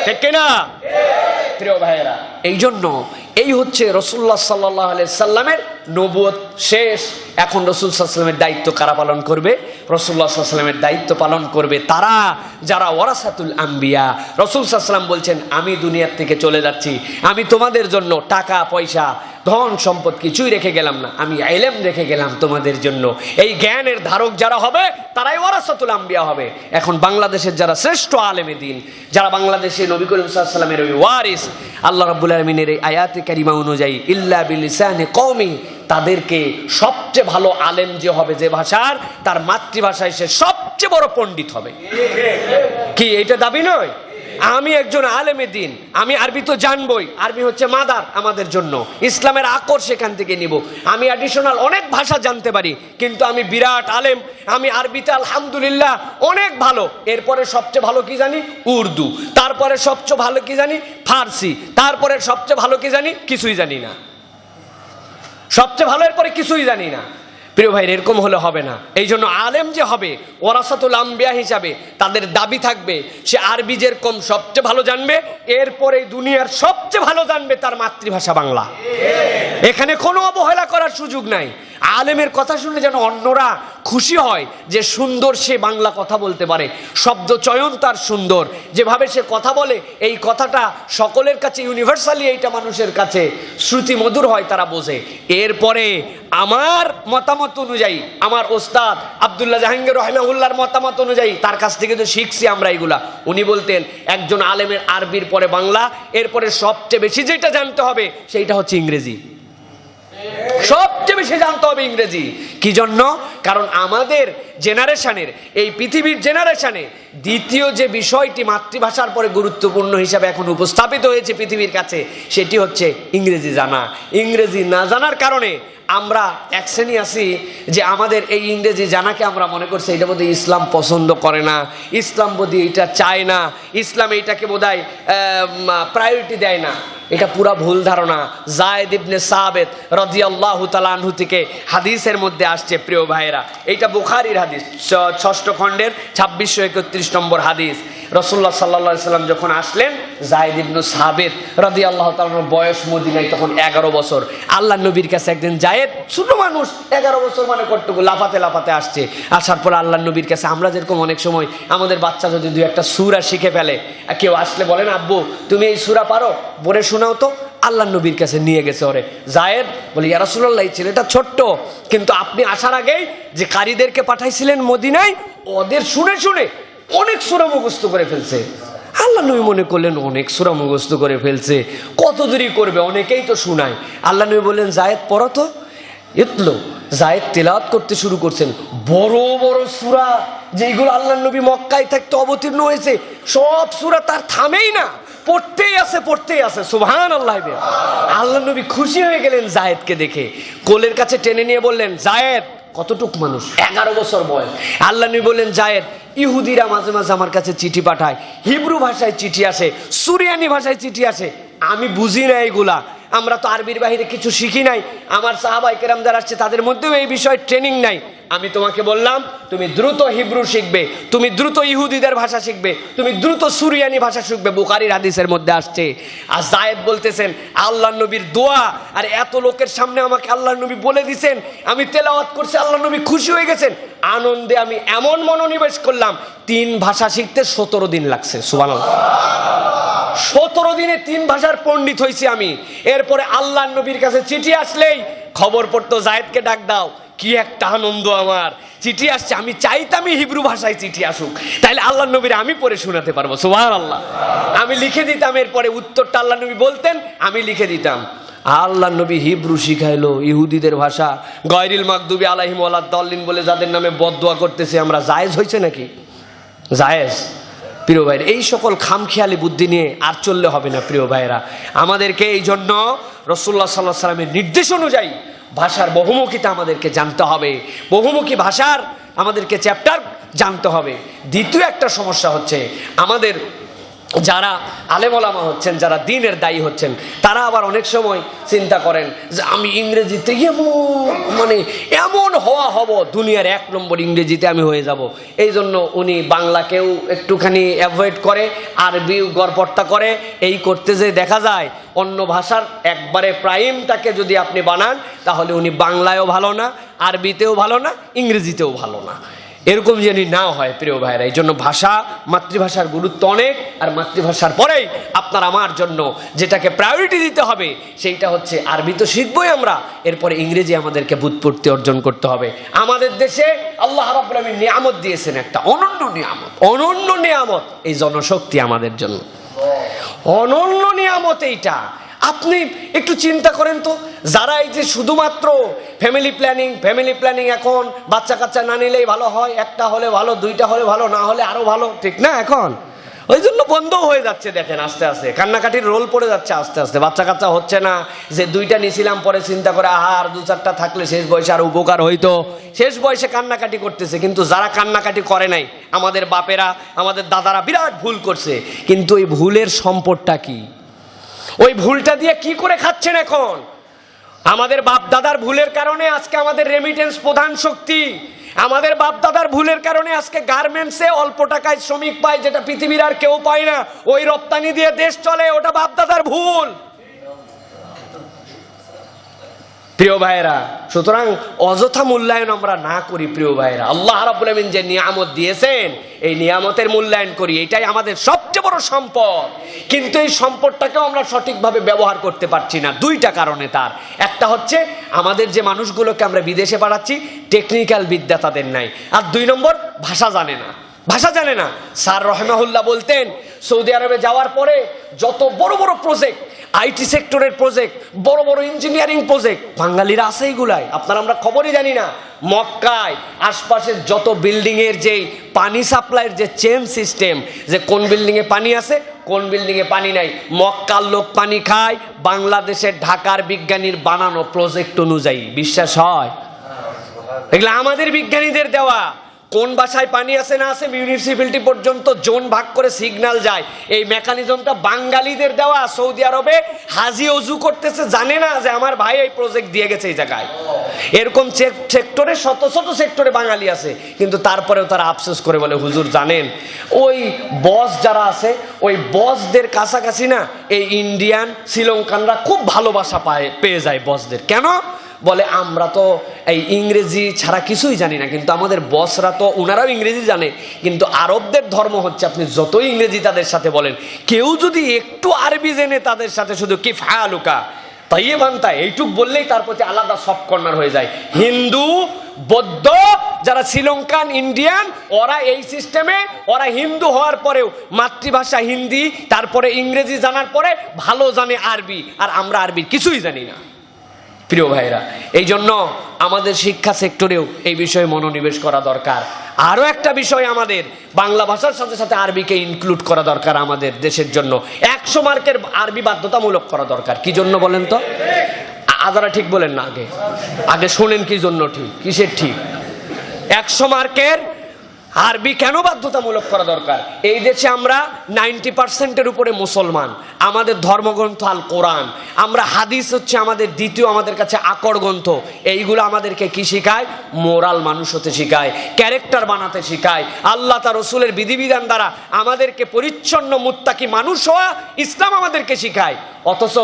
ঠিক কিনা প্রিয় ভাইয়েরা? এই জন্য এই হচ্ছে রাসূলুল্লাহ সাল্লাল্লাহু আলাইহি সাল্লামের নবুয়ত শেষ। এখন রাসূল সাল্লাল্লাহু আলাইহি সাল্লামের দায়িত্ব কারা পালন করবে? রাসূলুল্লাহ সাল্লাল্লাহু আলাইহি সাল্লামের দায়িত্ব পালন করবে তারা যারা ওয়ারাসাতুল আম্বিয়া। রাসূল সাল্লাল্লাহু আলাইহি সাল্লাম বলছেন, আমি দুনিয়ার থেকে চলে যাচ্ছি, আমি তোমাদের জন্য টাকা পয়সা ধন সম্পদ কিছুই রেখে গেলাম না, আমি ইলম রেখে গেলাম তোমাদের জন্য। এই জ্ঞানের ধারক যারা হবে তারাই ওয়ারাসাতুল আম্বিয়া হবে। এখন বাংলাদেশের যারা শ্রেষ্ঠ আলেমে দ্বীন, যারা বাংলাদেশে নবী করিম সাল্লাল্লাহু আলাইহি সাল্লামের ওই ওয়ারিস, আল্লাহ রাব্বুল আলামিনের এই আয়াতে কারিমা অনুযায়ী ইল্লা বিলিসানি কওমি, তাদেরকে সবচেয়ে ভালো আলেম যে হবে, যে ভাষার, তার মাতৃভাষায় সে সবচেয়ে বড় পণ্ডিত হবে। কি এটা দাবি নয়? আমি একজন আলেমে দ্বীন, আমি আরবি তো জানবই, আরবি হচ্ছে মাদার আমাদের জন্য, ইসলামের আকর সেখান থেকে নিব। আমি অ্যাডিশনাল অনেক ভাষা জানতে পারি, কিন্তু আমি বিরাট আলেম, আমি আরবিতে আলহামদুলিল্লাহ অনেক ভালো। এরপরে সবচেয়ে ভালো কি জানি? উর্দু। তারপরে সবচেয়ে ভালো কি জানি? ফার্সি। তারপরে সবচেয়ে ভালো কি জানি? কিছুই জানি না। সবচেয়ে ভালো এরপরে কিছুই জানি না। প্রিয় ভাই, এরকম হলে হবে না। এই জন্য আলেম যে হবে ওয়ারাসাতুল আম্বিয়া হিসাবে তাদের দাবি থাকবে সে আরবি যেরকম সবচেয়ে ভালো জানবে, এরপরে দুনিয়ার সবচেয়ে ভালো জানবে তার মাতৃভাষা বাংলা। এখানে কোনো অবহেলা করার সুযোগ নাই। আলেমের কথা শুনে যেন অন্যরা খুশি হয় যে সুন্দর সে বাংলা কথা বলতে পারে, শব্দ চয়ন তার সুন্দর, যেভাবে সে কথা বলে এই কথাটা সকলের কাছে ইউনিভার্সালি, এইটা মানুষের কাছে শ্রুতি মধুর হয়, তারা বোঝে। এরপরে আমার মতামত অনুযায়ী, আমার ওস্তাদ আব্দুল্লাহ জাহাঙ্গীর রাহিমাহুল্লাহর মতামত অনুযায়ী, তার কাছ থেকে তো শিখছি আমরা এইগুলা। উনি বলতেন একজন আলেমের আরবির পরে বাংলা, এরপরে সবচেয়ে বেশি যেটা জানতে হবে সেইটা হচ্ছে ইংরেজি। সবচেয়ে বেশি জানতে হবে ইংরেজি। কি জন্য? কারণ আমাদের জেনারেশনের, এই পৃথিবীর জেনারেশনে দ্বিতীয় যে বিষয়টি মাতৃভাষার পরে গুরুত্বপূর্ণ হিসাবে এখন উপস্থাপিত হয়েছে পৃথিবীর কাছে, সেটি হচ্ছে ইংরেজি জানা। ইংরেজি না জানার কারণে আমরা এক শ্রেণী আছি যে আমাদের এই ইংরেজি জানাকে আমরা মনে করছি এটা বোধহয় ইসলাম পছন্দ করে না, ইসলাম বোধহয় এটা চায় না, ইসলাম এইটাকে বোধহয় প্রায়োরিটি দেয় না। এটা পুরা ভুল ধারণা। যায়েদ ইবনে সাবিত রাদিয়াল্লাহু তাআলা আনহু থেকে হাদিসের মধ্যে আসছে প্রিয় ভাইয়েরা, এইটা বুখারীর হাদিস, ৬ষ্ঠ খণ্ডের ২৬৩১ নম্বর হাদিস। রাসূলুল্লাহ সাল্লাল্লাহু আলাইহি সাল্লাম যখন আসলেন, যায়েদ ইবনে সাবিত রাদিয়াল্লাহু তাআলার বয়স মদিনায় তখন ১১ বছর। আল্লাহর নবীর কাছে একদিন যায়েদ, ছোট মানুষ, ১১ বছর মানে কতটুকু, লাফাতে লাফাতে আসছে। আসার পর আল্লাহর নবীর কাছে আমরা যেরকম অনেক সময় আমাদের বাচ্চা যদি দুই একটা সূরা শিখে ফেলে, কেউ আসলে বলেন আব্বু তুমি এই সূরা পারো, বলে শোনাও তো। আল্লাহর নবীর কাছে নিয়ে গেছে ওরে যায়েদ, বলে ইয়া রাসূলুল্লাহ এই ছেলেটা ছোট্ট, কিন্তু আপনি আসার আগেই যে কারীদেরকে পাঠাইছিলেন মদিনায়, ওদের শুনে শুনে অনেক সূরা মুখস্থ করে ফেলছে। আল্লাহ নবী মনে করলেন অনেক সূরা মুখস্থ করে ফেলছে, কত দেরি করবে, অনেকেই তো শোনায়। আল্লাহ নবী বললেন জায়েদ পড়ো তো। ইতলো জায়েদ তেলাওয়াত করতে শুরু করছেন, বড় বড় সূরা যেগুলো আল্লাহ নবী মক্কায় থাকতে অবতীর্ণ হয়েছে, সব সূরা তার থামেই না, পড়তেই আছে। সুবহানাল্লাহ। আল্লাহ নবী খুশি হয়ে গেলেন জায়েদকে দেখে, কোলের কাছে টেনে নিয়ে বললেন জায়েদ, কতটুক মানুষ, 11 বছর বয়স। আল্লাহ নবী বললেন জায়েদ, ইহুদিরা মাঝে মাঝে আমার কাছে চিঠি পাঠায়, হিব্রু ভাষায় চিঠি আসে, সুরিয়ানি ভাষায় চিঠি আসে, আমি বুঝি না এগুলা, আমরা তো আরবির বাহিরে কিছু শিখি নাই, আমার সাহাবায়ে কেরাম যারা আসছে তাদের মধ্যেও এই বিষয়ে ট্রেনিং নাই। আমি তোমাকে বললাম তুমি দ্রুত হিব্রু শিখবে, তুমি দ্রুত ইহুদিদের ভাষা শিখবে, তুমি দ্রুত সুরিয়ানি ভাষা শিখবে, বুখারীর হাদিসের মধ্যে আসছে। আর জায়েদ বলতেছেন আল্লাহ নবীর দোয়া, আর এত লোকের সামনে আমাকে আল্লাহ নবী বলে দিয়েছেন, আমি তেলাওয়াত করছি, আল্লাহ নবী খুশি হয়ে গেছেন, আনন্দে আমি এমন মনোনিবেশ করলাম 3 ভাষা শিখতে 17 দিন লাগছে। সুবহানাল্লাহ। 17 দিনে 3 ভাষার পণ্ডিত হয়েছি আমি। এরপরে আল্লাহ নবীর কাছে চিঠি আসলেই খবর পড়তো জায়েদকে ডাক দাও, কি একটা আনন্দ আমার, চিঠি আসছে, আমি চাইতামই হিব্রু ভাষায় চিঠি আসুক, তাইলে আল্লাহ নবীর আমি পড়ে শোনাতে পারবো। সুবহানাল্লাহ। আমি লিখে দিতাম, এরপরে উত্তরটা আল্লাহ নবী বলতেন, আমি লিখে দিতাম। আল্লাহ নবী হিব্রু শিখাইলো, ইহুদিদের ভাষা, গায়রিল মাগদুবি আলাইহিম ওয়ালাদ দাল্লিন বলে যাদের নামে বদদোয়া করতেছে আমরা, জায়েজ হয়েছে নাকি? জায়েজ। প্রিয় ভাইরা, এই সকল খামখেয়ালি বুদ্ধি নিয়ে আর চললে হবে না। প্রিয় ভাইরা, আমাদেরকে এই জন্য রাসূলুল্লাহ সাল্লাল্লাহু আলাইহি সাল্লামের নির্দেশ অনুযায়ী ভাষার বহুমুখিতা আমাদেরকে জানতে হবে, বহুমুখী ভাষার আমাদেরকে চ্যাপ্টার জানতে হবে। দ্বিতীয় একটা সমস্যা হচ্ছে, আমাদের যারা আলেম ওলামা হচ্ছেন, যারা দ্বীনের দায়ী হচ্ছেন, তারা আবার অনেক সময় চিন্তা করেন যে আমি ইংরেজিতে এমন হব, দুনিয়ার 1 নম্বর ইংরেজিতে আমি হয়ে যাব। এই জন্য উনি বাংলাকেও একটুখানি অ্যাভয়েড করে, আরবিও গড়পড়তা করে। এই করতে যে দেখা যায় অন্য ভাষার একবারে প্রাইমটাকে যদি আপনি বানান, তাহলে উনি বাংলায়ও ভালো না, আরবিতেও ভালো না, ইংরেজিতেও ভালো না। এরকম যেন না হয় প্রিয় ভাইরা। এই জন্য ভাষা, মাতৃভাষার গুরুত্ব অনেক, আর মাতৃভাষার পরেই আপনার আমার জন্য যেটাকে প্রায়োরিটি দিতে হবে সেইটা হচ্ছে আরবি তো শিখবই আমরা, এরপরে ইংরেজি আমাদেরকে বুৎপত্তি অর্জন করতে হবে। আমাদের দেশে আল্লাহ রাব্বুল আলামিন নিয়ামত দিয়েছেন, একটা অনন্য নিয়ামত, এই জনশক্তি আমাদের জন্য অনন্য নিয়ামত। এইটা আপনি একটু চিন্তা করেন তো, যারা এই যে শুধুমাত্র ফ্যামিলি প্ল্যানিং, এখন বাচ্চা কাচ্চা না নিলেই ভালো হয়, 1টা হলে ভালো, 2টা হলে ভালো, না হলে আরো ভালো, ঠিক না? এখন ওই জন্য বন্ধ হয়ে যাচ্ছে, দেখেন আস্তে আস্তে কান্নাকাটির রোল পড়ে যাচ্ছে, আস্তে আস্তে বাচ্চা কাচ্চা হচ্ছে না। যে 2টা নিয়েছিলাম, পরে চিন্তা করে আর 2-4টা থাকলে শেষ বয়সে আর উপকার হইতো, শেষ বয়সে কান্নাকাটি করতেছে। কিন্তু যারা কান্নাকাটি করে নাই, আমাদের বাপেরা, আমাদের দাদারা বিরাট ভুল করছে, কিন্তু ওই ভুলের সম্পদটা কি? ওই ভুলটা দিয়ে কি করে খাচ্ছেন এখন? আমাদের বাপ দাদার ভুলের কারণে আজকে আমাদের রেমিটেন্স প্রধান শক্তি, আমাদের বাপ দাদার ভুলের কারণে আজকে গার্মেন্টসে অল্প টাকায় শ্রমিক পায়, যেটা পৃথিবীর আর কেউ পায় না, ওই রপ্তানি দিয়ে দেশ চলে, ওটা বাপ দাদার ভুল। প্রিয় ভাইরা, সুতরাং অযথা মূল্যায়ন আমরা না করি। প্রিয় ভাইরা, আল্লাহ রাব্বুল আমিন যে নিয়ামত দিয়েছেন, এই নিয়ামতের মূল্যায়ন করি, এটাই আমাদের সবচেয়ে বড় সম্পদ। কিন্তু এই সম্পদটাকেও আমরা সঠিকভাবে ব্যবহার করতে পারছি না 2টা কারণে। তার একটা হচ্ছে আমাদের যে মানুষগুলোকে আমরা বিদেশে পাঠাচ্ছি, টেকনিক্যাল বিদ্যা তাদের নাই, আর 2 নম্বর ভাষা জানে না। স্যার রহমাহুল্লাহ বলতেন, সৌদি আরবে যাওয়ার পরে যত বড় বড় প্রজেক্ট, আইটি সেক্টরের প্রজেক্ট, বড় বড় ইঞ্জিনিয়ারিং প্রজেক্ট, বাঙালিরা আছে এইগুলাই, আমরা খবরই জানি না। মক্কায় আশপাশের যত বিল্ডিং এর যেই পানি সাপ্লাইয়ের যে চেন সিস্টেম, যে কোন বিল্ডিং এ পানি আছে, কোন বিল্ডিং এ পানি নাই, মক্কার লোক পানি খায় বাংলাদেশের ঢাকার বিজ্ঞানীর বানানো প্রজেক্ট অনুযায়ী। বিশ্বাস হয়? এগুলো আমাদের বিজ্ঞানীদের দেওয়া। কোন বাসায় পানি আছে না আছে, মিউনিসিপ্যালিটি পর্যন্ত জোন ভাগ করে সিগন্যাল যায়, এই মেকানিজমটা বাঙালিদের দেওয়া। সৌদি আরবে হাজি অজু করতেছে, জানে না যে আমার ভাই এই প্রজেক্ট দিয়ে গেছে এই জায়গায়। এরকম সেক্টরে, শত শত সেক্টরে বাঙালি আছে, কিন্তু তারপরেও তারা আফসোস করে বলে, হুজুর জানেন ওই বস যারা আছে, ওই বসদের কাছাকাছি না এই ইন্ডিয়ান, শ্রীলঙ্কানরা খুব ভালোবাসা পেয়ে যায় বসদের। কেন? বলে আমরা তো এই ইংরেজি ছাড়া কিছুই জানি না, কিন্তু আমাদের বসরা তো, ওনারাও ইংরেজি জানে, কিন্তু আরবদের ধর্ম হচ্ছে আপনি যতই ইংরেজি তাদের সাথে বলেন, কেউ যদি একটু আরবি জেনে তাদের সাথে শুধু কি ফায়ালুকা, তাইয়ে বান্তা এইটুক বললেই তার প্রতি আলাদা সফট কর্নার হয়ে যায়। হিন্দু, বৌদ্ধ, যারা শ্রীলঙ্কান, ইন্ডিয়ান, ওরা এই সিস্টেমে, ওরা হিন্দু হওয়ার পরেও মাতৃভাষা হিন্দি, তারপরে ইংরেজি জানার পরে ভালো জানে আরবি, আর আমরা আরবি কিছুই জানি না। প্রিয় ভাইরা, এই জন্য আমাদের শিক্ষা সেক্টরেও এই বিষয়ে মনোনিবেশ করা দরকার। আরও একটা বিষয়, আমাদের বাংলা ভাষার সাথে সাথে আরবিকে ইনক্লুড করা দরকার আমাদের দেশের জন্য। 100 মার্কের আরবি বাধ্যতামূলক করা দরকার। কি জন্য বলেন তো? আদারা ঠিক বলেন না, আগে শোনেন কি জন্য ঠিক, কিসের ঠিক। 100 মার্কের আরবি কেন বাধ্যতামূলক করা দরকার? এই দেশে আমরা 90%-এর উপরে মুসলমান, আমাদের ধর্মগ্রন্থ আল কোরআন, আমরা হাদিস হচ্ছে আমাদের দ্বিতীয় আমাদের কাছে আকর গ্রন্থ। এইগুলো আমাদেরকে কি শিখায়? মোরাল মানুষ হতে শিখায়, ক্যারেক্টার বানাতে শিখায়। আল্লাহ তার রসুলের বিধিবিধান দ্বারা আমাদেরকে পরিচ্ছন্ন মুত্তাকি মানুষ হওয়া ইসলাম আমাদেরকে শিখায়। অথচ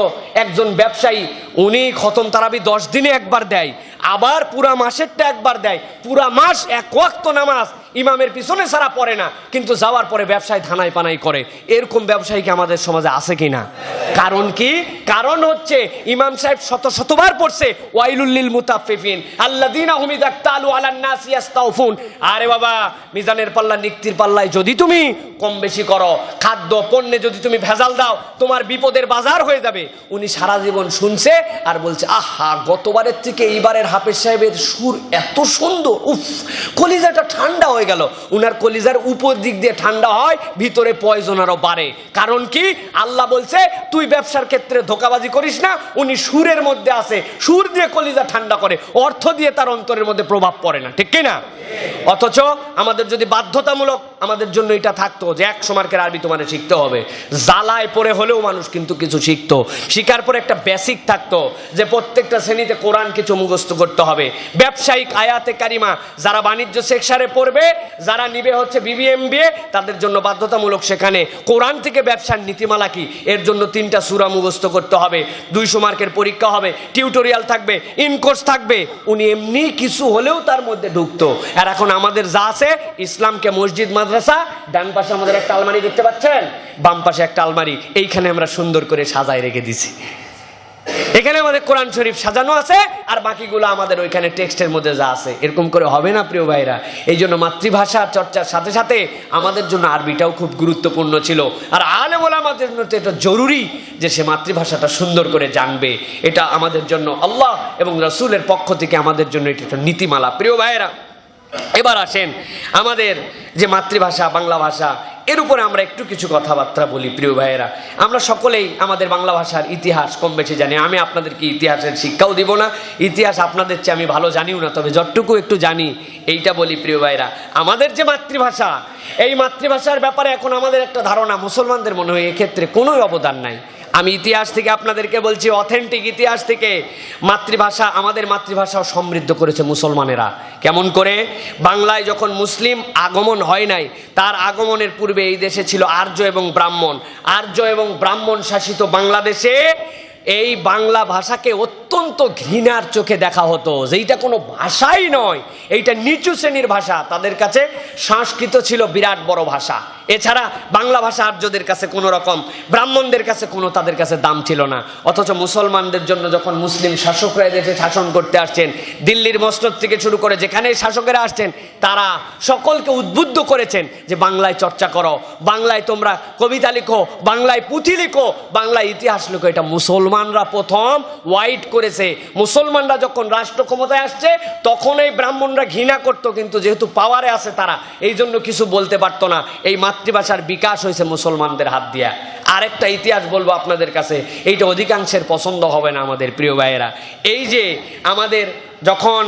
একজন ব্যবসায়ী, উনি খতম তারাবি 10 দিনে একবার দেয়, আবার পুরা মাসেরটা একবার দেয়, পুরা মাস 1 ওয়াক্ত নামাজ ইমামের পিছনে ছাড়া পড়ে না, কিন্তু যাওয়ার পরে ব্যবসায় ধানাই পানাই করে। এরকম ব্যবসায়ী কি আমাদের সমাজে আছে কিনা? কারণ কি? কারণ হচ্ছে ইমাম সাহেব শতবার পড়ছে ওয়াইলুল লিল মুতাফফিফিন আল্লাযীনা হুম ইযা তালু আলান নাসি ইস্তাওফুন। আরে বাবা, মিজানের পাল্লা নিক্তির পাল্লায় যদি তুমি কম বেশি করো, খাদ্য পণ্যে যদি তুমি ভেজাল দাও, তোমার বিপদের বাজার হয়ে যাবে। উনি সারা জীবন শুনছে আর বলছে, আহা, গতবারের থেকে এইবারের হাফেজ সাহেবের সুর এত সুন্দর, উফ, কলিজাটা ঠান্ডা হয়ে গেল। উনার কলিজার উপর দিক দিয়ে ঠান্ডা হয়, ভিতরে পয়জন আরো বাড়ে। কারণ কি? আল্লাহ বলছে তুই ব্যবসার ক্ষেত্রে ধোঁকাবাজি করিস না। উনি সুরের মধ্যে আছে, সুর দিয়ে কলিজা ঠান্ডা করে, অর্থ দিয়ে তার অন্তরের মধ্যে প্রভাব পড়ে না, ঠিক কিনা? অথচ আমাদের যদি বাধ্যতামূলক আমাদের জন্য এটা থাকতো যে 100 মার্কের আরবি তোমাদের শিখতে হবে, জ্বালায় পড়ে হলেও মানুষ কিন্তু কিছু শিখতো। শিকার পরে একটা বেসিক থাকতো যে প্রত্যেকটা শ্রেণীতে কোরআন কিছু মুখস্থ করতে হবে। ব্যবসায়িক আয়াতে কারিমা যারা বাণিজ্য সেকশনে পড়বে, যারা নিবে হচ্ছে বিবিএমবিএ, তাদের জন্য বাধ্যতামূলক সেখানে কোরআন থেকে ব্যবসার নীতিমালা কি, এর জন্য 3টা সূরা মুখস্থ করতে হবে। 200 মার্কের পরীক্ষা হবে, টিউটোরিয়াল থাকবে, ইনকোর্স থাকবে। উনি এমনি কিছু হলেও তার মধ্যে ঢুকতো। আর এখন আমাদের যা আছে, ইসলামকে মসজিদ, মাদ্রাসা, ডান পাশে আমাদের একটা আলমারি দেখতে পাচ্ছেন, বাম পাশে একটা আলমারি, এইখানে আমরা সুন্দর করে সাজায় রেখে দিছি। এখানে আমাদের কোরআন শরীফ সাজানো আছে, আর বাকিগুলো আমাদের ওইখানে টেক্সটের মধ্যে যা আছে। এরকম করে হবে না প্রিয় ভাইরা। এই জন্য মাতৃভাষা চর্চার সাথে সাথে আমাদের জন্য আরবিটাও খুব গুরুত্বপূর্ণ ছিল। আর আলেম ওলামাদের জন্য তো এটা জরুরি যে সে মাতৃভাষাটা সুন্দর করে জানবে। এটা আমাদের জন্য আল্লাহ এবং রাসূলের পক্ষ থেকে আমাদের জন্য এটা একটা নীতিমালা। প্রিয় ভাইরা, এবার আসেন আমাদের যে মাতৃভাষা বাংলা ভাষা, এর উপরে আমরা একটু কিছু কথাবার্তা বলি। প্রিয় ভাইয়েরা, আমরা সকলেই আমাদের বাংলা ভাষার ইতিহাস কম বেশি জানি। আমি আপনাদেরকে ইতিহাসের শিক্ষাও দিব না, ইতিহাস আপনাদের চেয়ে আমি ভালো জানিও না, তবে যতটুকু একটু জানি এইটা বলি। প্রিয় ভাইয়েরা, আমাদের যে মাতৃভাষা, এই মাতৃভাষার ব্যাপারে এখন আমাদের একটা ধারণা, মুসলমানদের মনে হয় এক্ষেত্রে কোনো অবদান নাই। আমি ইতিহাস থেকে আপনাদেরকে বলছি, অথেন্টিক ইতিহাস থেকে, মাতৃভাষা, আমাদের মাতৃভাষাও সমৃদ্ধ করেছে মুসলমানেরা। কেমন করে? বাংলায় যখন মুসলিম আগমন হয় নাই, তার আগমনের পূর্বে এই দেশে ছিল আর্য এবং ব্রাহ্মণ। আর্য এবং ব্রাহ্মণ শাসিত বাংলাদেশে এই বাংলা ভাষাকে অত্যন্ত ঘৃণার চোখে দেখা হতো, যে এইটা কোনো ভাষাই নয়, এইটা নিচু শ্রেণীর ভাষা। তাদের কাছে সংস্কৃত ছিল বিরাট বড় ভাষা। এছাড়া বাংলা ভাষা আর্যদের কাছে কোনো রকম, ব্রাহ্মণদের কাছে কোনো তাদের কাছে দাম ছিল না। অথচ মুসলমানদের জন্য যখন মুসলিম শাসকরা দেশে শাসন করতে আসছেন, দিল্লির মসনদ থেকে শুরু করে যেখানে শাসকেরা আসছেন, তারা সকলকে উদ্বুদ্ধ করেছেন যে বাংলায় চর্চা করো, বাংলায় তোমরা কবিতা লিখো, বাংলায় পুঁথি লিখো, বাংলায় ইতিহাস লিখো। এটা মুসলমানরা প্রথম ওয়াইড করেছে। মুসলমানরা যখন রাষ্ট্র ক্ষমতায় আসছে, তখন এই ব্রাহ্মণরা ঘৃণা করতো, কিন্তু যেহেতু পাওয়ারে আছে তারা, এই জন্য কিছু বলতে পারতো না। এই মাতৃভাষার বিকাশ হয়েছে মুসলমানদের হাত দিয়া। আরেকটা ইতিহাস বলবো আপনাদের কাছে, এইটা অধিকাংশের পছন্দ হবে না আমাদের প্রিয় ভাইয়েরা। এই যে আমাদের যখন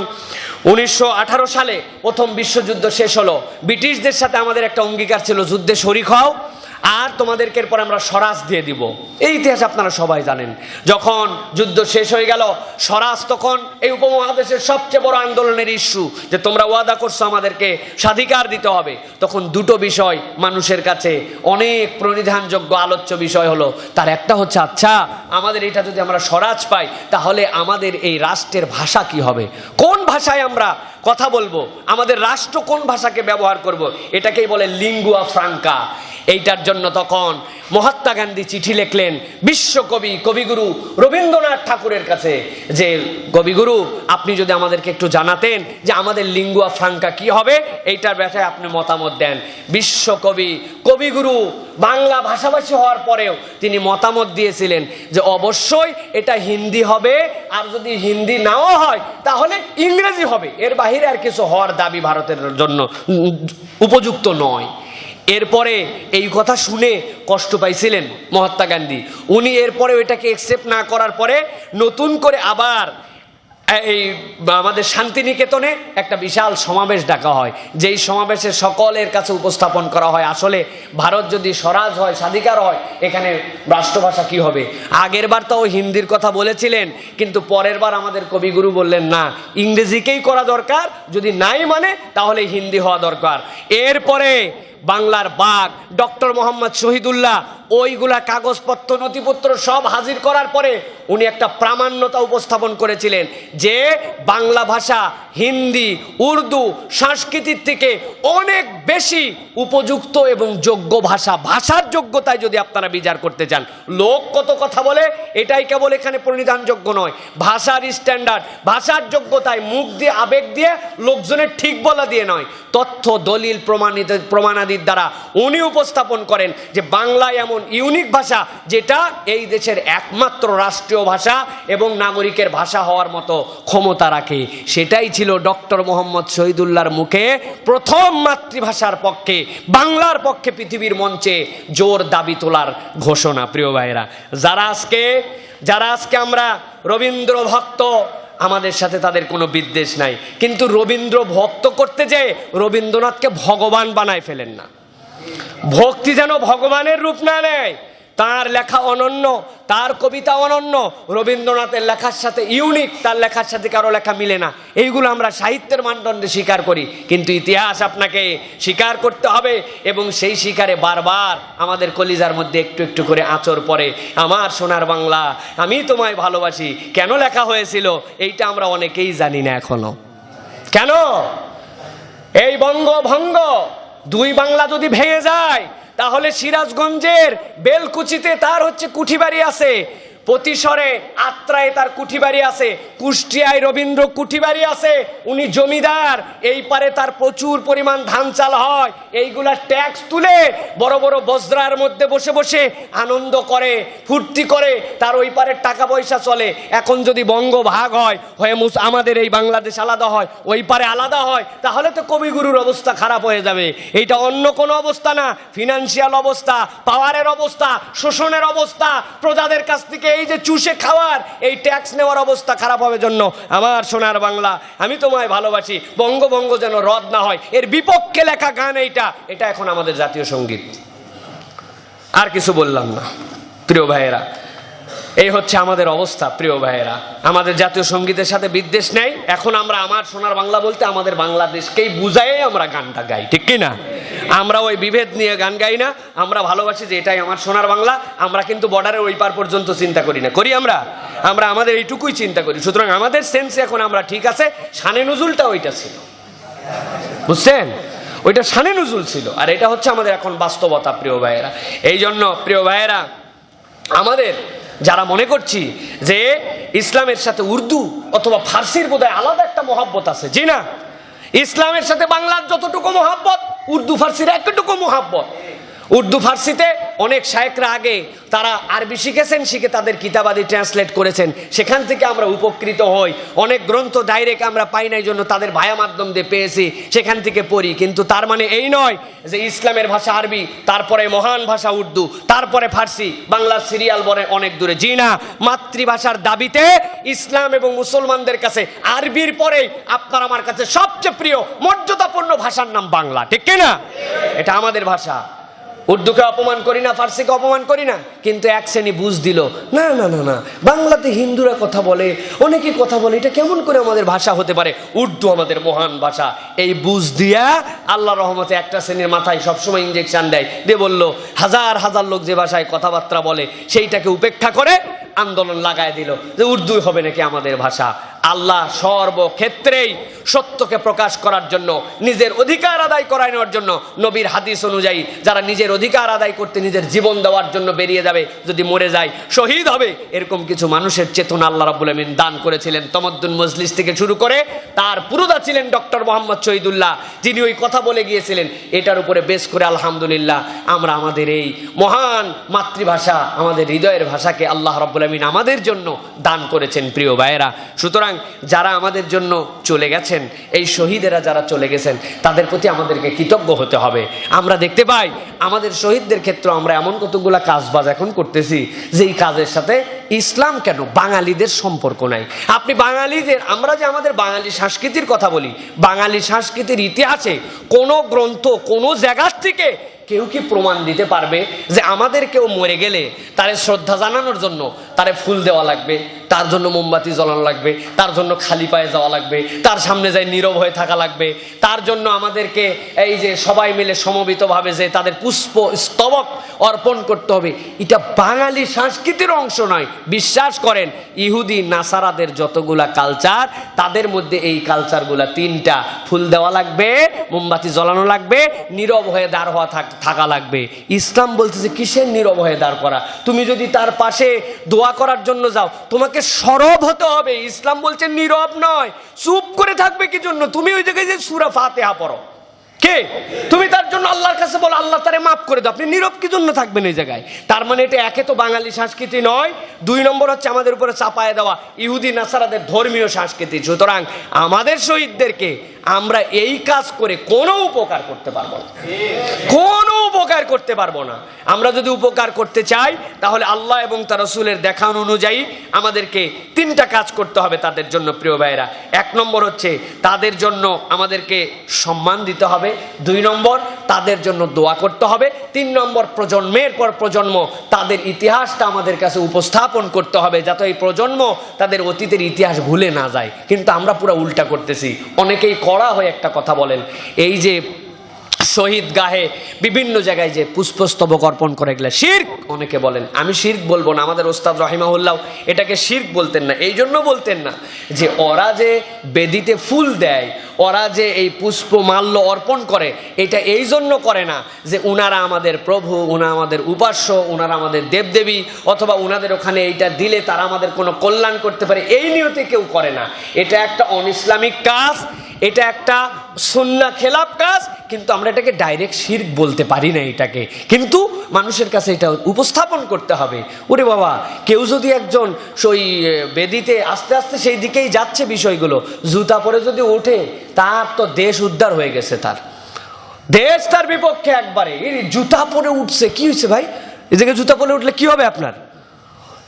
1918 সালে প্রথম বিশ্বযুদ্ধ শেষ হলো, ব্রিটিশদের সাথে আমাদের একটা অঙ্গীকার ছিল, যুদ্ধে শরিক হও আর তোমাদেরকে এরপর আমরা স্বরাজ দিয়ে দিব। এই ইতিহাস আপনারা সবাই জানেন। যখন যুদ্ধ শেষ হয়ে গেল, স্বরাজ তখন এই উপমহাদেশের সবচেয়ে বড় আন্দোলনের ইস্যু, যে তোমরা ওয়াদা করছো আমাদেরকে স্বাধিকার দিতে হবে। তখন দুটো বিষয় মানুষের কাছে অনেক প্রণিধানযোগ্য আলোচ্য বিষয় হলো। তার একটা হচ্ছে, আচ্ছা আমাদের এটা যদি আমরা স্বরাজ পাই, তাহলে আমাদের এই রাষ্ট্রের ভাষা কি হবে, কোন ভাষায় আমরা কথা বলবো, আমাদের রাষ্ট্র কোন ভাষাকে ব্যবহার করব। এটাকেই বলে লিঙ্গুয়া ফ্রাঙ্কা। এইটার জন্য তখন মহাত্মা গান্ধী চিঠি লিখলেন বিশ্বকবি কবিগুরু রবীন্দ্রনাথ ঠাকুরের কাছে, যে কবিগুরু আপনি যদি আমাদেরকে একটু জানাতেন যে আমাদের লিঙ্গুয়া ফ্রাঙ্কা কি হবে, এইটার ব্যাপারে আপনি মতামত দেন। বিশ্বকবি কবিগুরু বাংলা ভাষাভাষী হওয়ার পরেও তিনি মতামত দিয়েছিলেন যে অবশ্যই এটা হিন্দি হবে, আর যদি হিন্দি নাও হয় তাহলে ইংরেজি হবে, এর বাহিরে আর কিছু হওয়ার দাবি ভারতের জন্য উপযুক্ত নয়। এরপরে এই কথা শুনে কষ্ট পাইছিলেন মহাত্মা গান্ধী। উনি এরপরে এটাকে একসেপ্ট না করার পরে নতুন করে আবার এই আমাদের শান্তিনিকেতনে একটা বিশাল সমাবেশ ডাকা হয়, যেই সমাবেশে সকলের কাছে উপস্থাপন করা হয় আসলে ভারত যদি স্বরাজ হয়, স্বাধিকার হয়, এখানে রাষ্ট্রভাষা কি হবে। আগের বার তো হিন্দির কথা বলেছিলেন, কিন্তু পরের বার আমাদের কবিগুরু বললেন না, ইংরেজিকেই করা দরকার, যদি নাই মানে তাহলে হিন্দি হওয়া দরকার। এরপরে বাংলার বাঘ ডক্টর মোহাম্মদ শহীদুল্লাহ ওইগুলা কাগজপত্র নথিপত্র সব হাজির করার পরে উনি একটা প্রামাণ্যতা উপস্থাপন করেছিলেন যে বাংলা ভাষা হিন্দি উর্দু সংস্কৃতির থেকে অনেক বেশি উপযুক্ত এবং যোগ্য ভাষা। ভাষার যোগ্যতায় যদি আপনারা বিচার করতে চান, লোক কত কথা বলে এটাই কেবল এখানে পরিধানযোগ্য নয়, ভাষার স্ট্যান্ডার্ড, ভাষার যোগ্যতায় মুখ দিয়ে আবেগ দিয়ে লোকজনের ঠিক বলা দিয়ে নয়, তথ্য দলিল প্রমাণাদির দ্বারা উনি উপস্থাপন করেন যে বাংলা এমন ইউনিক ভাষা যেটা এই দেশের একমাত্র রাষ্ট্রীয় ভাষা এবং নাগরিকের ভাষা হওয়ার মতো ক্ষমতা রাখে। সেটাই ছিল ডক্টর মোহাম্মদ শহীদুল্লাহর মুখে প্রথম মাতৃভাষার পক্ষে, বাংলার পক্ষে পৃথিবীর মঞ্চে জোর দাবি তোলার ঘোষণা। প্রিয় ভাইরা, যারা আজকে আমরা রবীন্দ্র ভক্ত, আমাদের সাথে তাদের কোনো বিদ্বেষ নাই, কিন্তু রবীন্দ্র ভক্ত করতে যেয়ে রবীন্দ্রনাথকে ভগবান বানায় ফেলেন না। ভক্তি যেন ভগবানের রূপ না নেয়। তার লেখা অনন্য, তার কবিতা অনন্য, রবীন্দ্রনাথের লেখার সাথে ইউনিক, তার লেখার সাথে কারো লেখা মিলে না। এইগুলো আমরা সাহিত্যের মানদণ্ডে স্বীকার করি, কিন্তু ইতিহাস আপনাকে স্বীকার করতে হবে এবং সেই স্বীকারে বারবার আমাদের কলিজার মধ্যে একটু একটু করে আঁচড় পড়ে। আমার সোনার বাংলা, আমি তোমায় ভালোবাসি কেন লেখা হয়েছিল এইটা আমরা অনেকেই জানি না এখনো। কেন এই বঙ্গভঙ্গ দুই বাংলা যদি ভেঙে যায়, তাহলে সিরাজগঞ্জের বেলকুচিতে তার কুঠিবাড়ি আছে, প্রতিশরে আত্রায় তার কুঠিবাড়ি আছে, কুষ্টিয়ায় রবীন্দ্র কুঠিবাড়ি আছে, উনি জমিদার, এই পারে তার প্রচুর পরিমাণ ধান চাল হয়, এইগুলা ট্যাক্স তুলে বড় বড় বজ্রার মধ্যে বসে বসে আনন্দ করে, ফুর্তি করে, তার ওই পারের টাকা পয়সা চলে। এখন যদি বঙ্গ ভাগ হয়, আমাদের এই বাংলাদেশ আলাদা হয়, ওই পারে আলাদা হয়, তাহলে তো কবিগুরুর অবস্থা খারাপ হয়ে যাবে। এইটা অন্য কোনো অবস্থা না, ফিনান্সিয়াল অবস্থা, পাওয়ারের অবস্থা, শোষণের অবস্থা, প্রজাদের কাছ থেকে এই যে চুষে খাওয়ার, এই ট্যাক্স নেওয়ার অবস্থা খারাপ হবে। জন্য আমার সোনার বাংলা, আমি তোমায় ভালোবাসি, বঙ্গভঙ্গ যেন রদ না হয়, এর বিপক্ষে লেখা গান এটা এখন আমাদের জাতীয় সঙ্গীত। আর কিছু বললাম না। প্রিয় ভাইয়েরা, এই হচ্ছে আমাদের অবস্থা। প্রিয় ভাইয়েরা, আমাদের জাতীয় সঙ্গীতের সাথে বিদ্বেষ নেই। এখন আমরা আমার সোনার বাংলা বলতে আমাদের বাংলাদেশকেই বুঝাই আমরা গানটা গাই, ঠিক কি না? আমরা ওই বিভেদ নিয়ে গান গাই না, আমরা ভালোবাসি যে এটাই আমার সোনার বাংলা। আমরা কিন্তু বর্ডারের ওই পার পর্যন্ত চিন্তা করি না, করি আমরা আমাদের এইটুকুই চিন্তা করি। সুতরাং আমাদের সেন্সে এখন আমরা ঠিক আছে। শানে নজরুলটা ওইটা ছিল, বুঝছেন, ওইটা শানে নজরুল ছিল, আর এটা হচ্ছে আমাদের এখন বাস্তবতা। প্রিয় ভাইয়েরা, এই জন্য প্রিয় ভাইয়েরা, আমাদের যারা মনে করছি যে ইসলামের সাথে উর্দু অথবা ফার্সির বোধহয় আলাদা একটা মহাব্বত আছে, জি না, ইসলামের সাথে বাংলার যতটুকু মহাব্বত উর্দু ফার্সির একটুকু মহাব্বত। উর্দু ফার্সিতে অনেক শায়েকরা আগে তারা আরবি শিখেছেন, শিখে তাদের কিতাবাদি ট্রান্সলেট করেছেন, সেখান থেকে আমরা উপকৃত হই। অনেক গ্রন্থ ডাইরেক্ট আমরা পাই নাই, জন্য তাদের ভায়া মাধ্যম দিয়ে পেয়েছি, সেখান থেকে পড়ি। কিন্তু তার মানে এই নয় যে ইসলামের ভাষা আরবি, তারপরে মহান ভাষা উর্দু, তারপরে ফার্সি, বাংলার সিরিয়াল বলে অনেক দূরে, জি না। মাতৃভাষার দাবিতে ইসলাম এবং মুসলমানদের কাছে আরবির পরেই আপনার আমার কাছে সবচেয়ে প্রিয় মর্যাদাপূর্ণ ভাষার নাম বাংলা, ঠিক কিনা? এটা আমাদের ভাষা। উর্দুকে অপমান করি না, ফার্সিকে অপমান করি না, কিন্তু এক শ্রেণী বুঝ দিল না না না না, বাংলাতে হিন্দুরা কথা বলে, অনেকে কথা বলে, এটা কেমন করে আমাদের ভাষা হতে পারে? উর্দু আমাদের মহান ভাষা। এই বুঝ দিয়া আল্লাহ রহমতে একটা শ্রেণীর মাথায় সবসময় ইঞ্জেকশন দেয়, দিয়ে বলল হাজার হাজার লোক যে ভাষায় কথাবার্তা বলে সেইটাকে উপেক্ষা করে আন্দোলন লাগায় দিল যে উর্দুই হবে নাকি আমাদের ভাষা। আল্লাহ সর্বক্ষেত্রেই সত্যকে প্রকাশ করার জন্য, নিজের অধিকার আদায় করানোর জন্য, নবীর হাদিস অনুযায়ী যারা নিজের অধিকার আদায় করতে নিজের জীবন দেওয়ার জন্য বেরিয়ে যাবে, যদি মরে যায় শহীদ হবে, এরকম কিছু মানুষের চেতনা আল্লাহ রাব্বুল আমিন দান করেছিলেন। তমদ্দুন মজলিস থেকে শুরু করে তার পুরোদা ছিলেন ডক্টর মোহাম্মদ শহীদুল্লাহ, যিনি ওই কথা বলে গিয়েছিলেন। এটার উপরে বেশ করে আলহামদুলিল্লাহ আমরা আমাদের এই মহান মাতৃভাষা, আমাদের হৃদয়ের ভাষাকে আল্লাহ রাব্বুল আমিন আমাদের জন্য দান করেছেন। প্রিয় ভাইয়েরা, সুতরাং যারা আমাদের জন্য চলে গেছেন, এই শহীদেরা যারা চলে গেছেন, তাদের প্রতি আমাদেরকে কৃতজ্ঞ হতে হবে। আমরা দেখতে পাই আমাদের শহীদদের ক্ষেত্রে আমরা এমন কতগুলা কাজবাজ এখন করতেছি যেই কাজের সাথে ইসলাম কেন বাঙালিদের সম্পর্ক নাই। আপনি বাঙালিদের, আমরা যে আমাদের বাঙালি সংস্কৃতির কথা বলি, বাঙালি সংস্কৃতির ইতিহাসে কোনো গ্রন্থ কোনো জায়গার থেকে কেউ কি প্রমাণ দিতে পারবে যে আমাদের কেউ মরে গেলে তারে শ্রদ্ধা জানানোর জন্য তারে ফুল দেওয়া লাগবে, তার জন্য মোমবাতি জ্বালানো লাগবে, তার জন্য খালি পায়ে যাওয়া লাগবে, তার সামনে যাই নীরব হয়ে থাকা লাগবে, তার জন্য আমাদেরকে এই যে সবাই মিলে সমবেতভাবে যে তাদের পুষ্প স্তবক অর্পণ করতে হবে? এটা বাঙালি সংস্কৃতির অংশ নয়। বিশ্বাস করেন, ইহুদি নাসারাদের যতগুলা কালচার, তাদের মধ্যে এই কালচারগুলা তিনটা: ফুল দেওয়া লাগবে, মোমবাতি জ্বালানো লাগবে, নীরব হয়ে দাঁড় হওয়া থাকা লাগবে। ইসলাম বলতেছে কিসের নীরব হয়ে দাঁড় করা? তুমি যদি তার পাশে দোয়া করার জন্য যাও, তোমাকে সরব হতে হবে। ইসলাম বলছে নীরব নয়, চুপ করে থাকবে কি জন্য? তুমি ওই জায়গায় যে সূরা ফাতিহা পড়ো, কে তুমি তার জন্য আল্লাহর কাছে বলো আল্লাহ তারে মাফ করে দাও, আপনি নীরব কি জন্য থাকবেন এই জায়গায়? তার মানে এটা একে তো বাঙালি সংস্কৃতি নয়, দুই নম্বর হচ্ছে আমাদের উপরে চাপায় দেওয়া ইহুদি নাসারাদের ধর্মীয় সংস্কৃতি। সুতরাং আমাদের শহীদদেরকে আমরা এই কাজ করে কোনো উপকার করতে পারবো না, কোনো উপকার করতে পারবো না। আমরা যদি উপকার করতে চাই তাহলে আল্লাহ এবং তার রাসূলের দেখানো অনুযায়ী আমাদেরকে তিনটা কাজ করতে হবে তাদের জন্য। প্রিয় ভাইরা, এক নম্বর হচ্ছে তাদের জন্য আমাদেরকে সম্মান দিতে হবে, দুই নম্বর তাদের জন্য দোয়া করতে হবে, তিন নম্বর প্রজন্মের পর প্রজন্ম তাদের ইতিহাসটা আমাদের কাছে উপস্থাপন করতে হবে, যাতে এই প্রজন্ম তাদের অতীতের ইতিহাস ভুলে না যায়। কিন্তু আমরা পুরো উল্টা করতেছি। অনেকেই কড়া হয়ে একটা কথা বলেন, এই যে শহীদ গাহে বিভিন্ন জায়গায় যে পুষ্পস্তবক অর্পণ করে গেলে শিরক, অনেকে বলেন। আমি শিরক বলবো না, আমাদের ওস্তাদ রাহিমাহুল্লাহ এটাকে শিরক বলতেন না। এই জন্য বলতেন না যে ওরা যে বেদিতে ফুল দেয়, ওরা যে এই পুষ্প মাল্য অর্পণ করে, এটা এই জন্য করে না যে উনারা আমাদের প্রভু, উনারা আমাদের উপাস্য, উনারা আমাদের দেবদেবী, অথবা উনাদের ওখানে এইটা দিলে তারা আমাদের কোনো কল্যাণ করতে পারে, এই নিয়তে কেউ করে না। এটা একটা অনইসলামিক কাজ, এটা একটা সুন্নাহ খেলাফ কাজ, কিন্তু আমরা এটাকে ডাইরেক্ট শিরক বলতে পারি না এটাকে, কিন্তু মানুষের কাছে এটা উপস্থাপন করতে হবে। ওরে বাবা, কেউ যদি একজন সেই বেদিতে আস্তে আস্তে সেই দিকেই যাচ্ছে বিষয়গুলো, জুতা পরে যদি ওঠে, তার তো দেশ উদ্ধার হয়ে গেছে, তার দেশ তার বিপক্ষে একবারে। এই জুতা পরে উঠছে, কি হয়েছে ভাই? এই জায়গায় জুতা পরে উঠলে কি হবে আপনার?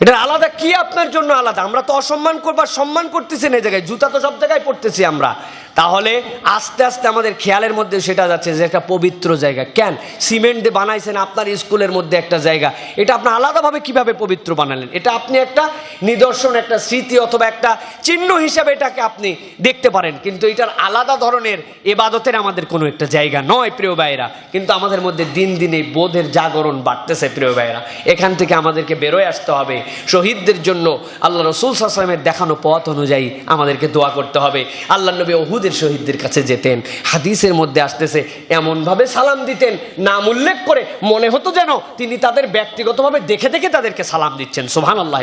এটা আলাদা কি আপনার জন্য আলাদা? আমরা তো অসম্মান করবার সম্মান করতেছি না এই জায়গায়, জুতা তো সব জায়গায় পড়তেছি আমরা। তাহলে আস্তে আস্তে আমাদের খেয়ালের মধ্যে সেটা যাচ্ছে যে একটা পবিত্র জায়গা। কেন সিমেন্ট দিয়ে বানাইছেন আপনার স্কুলের মধ্যে একটা জায়গা, এটা আপনি আলাদাভাবে কিভাবে পবিত্র বানালেন? এটা আপনি একটা নিদর্শন, একটা স্মৃতি অথবা একটা চিহ্ন হিসাবে এটাকে আপনি দেখতে পারেন, কিন্তু এটার আলাদা ধরনের ইবাদতের আমাদের কোনো একটা জায়গা নয়। প্রিয় ভাইয়েরা, কিন্তু আমাদের মধ্যে দিন দিন এই বোধের জাগরণ বাড়তেছে। প্রিয় ভাইয়েরা, এখান থেকে আমাদেরকে বেরোয় আসতে হবে। শহীদদের জন্য আল্লাহ রাসূল সাল্লাল্লাহু আলাইহি ওয়াসাল্লামের দেখানো পথ অনুযায়ী আমাদেরকে দোয়া করতে হবে। আল্লাহ নবী উহুদের শহীদদের কাছে যেতেন, হাদিসের মধ্যে আসতেছে এমনভাবে সালাম দিতেন, নাম উল্লেখ করে, মনে হতো যেন তিনি তাদের ব্যক্তিগতভাবে দেখে দেখে তাদেরকে সালাম দিচ্ছেন। সুবহানাল্লাহ,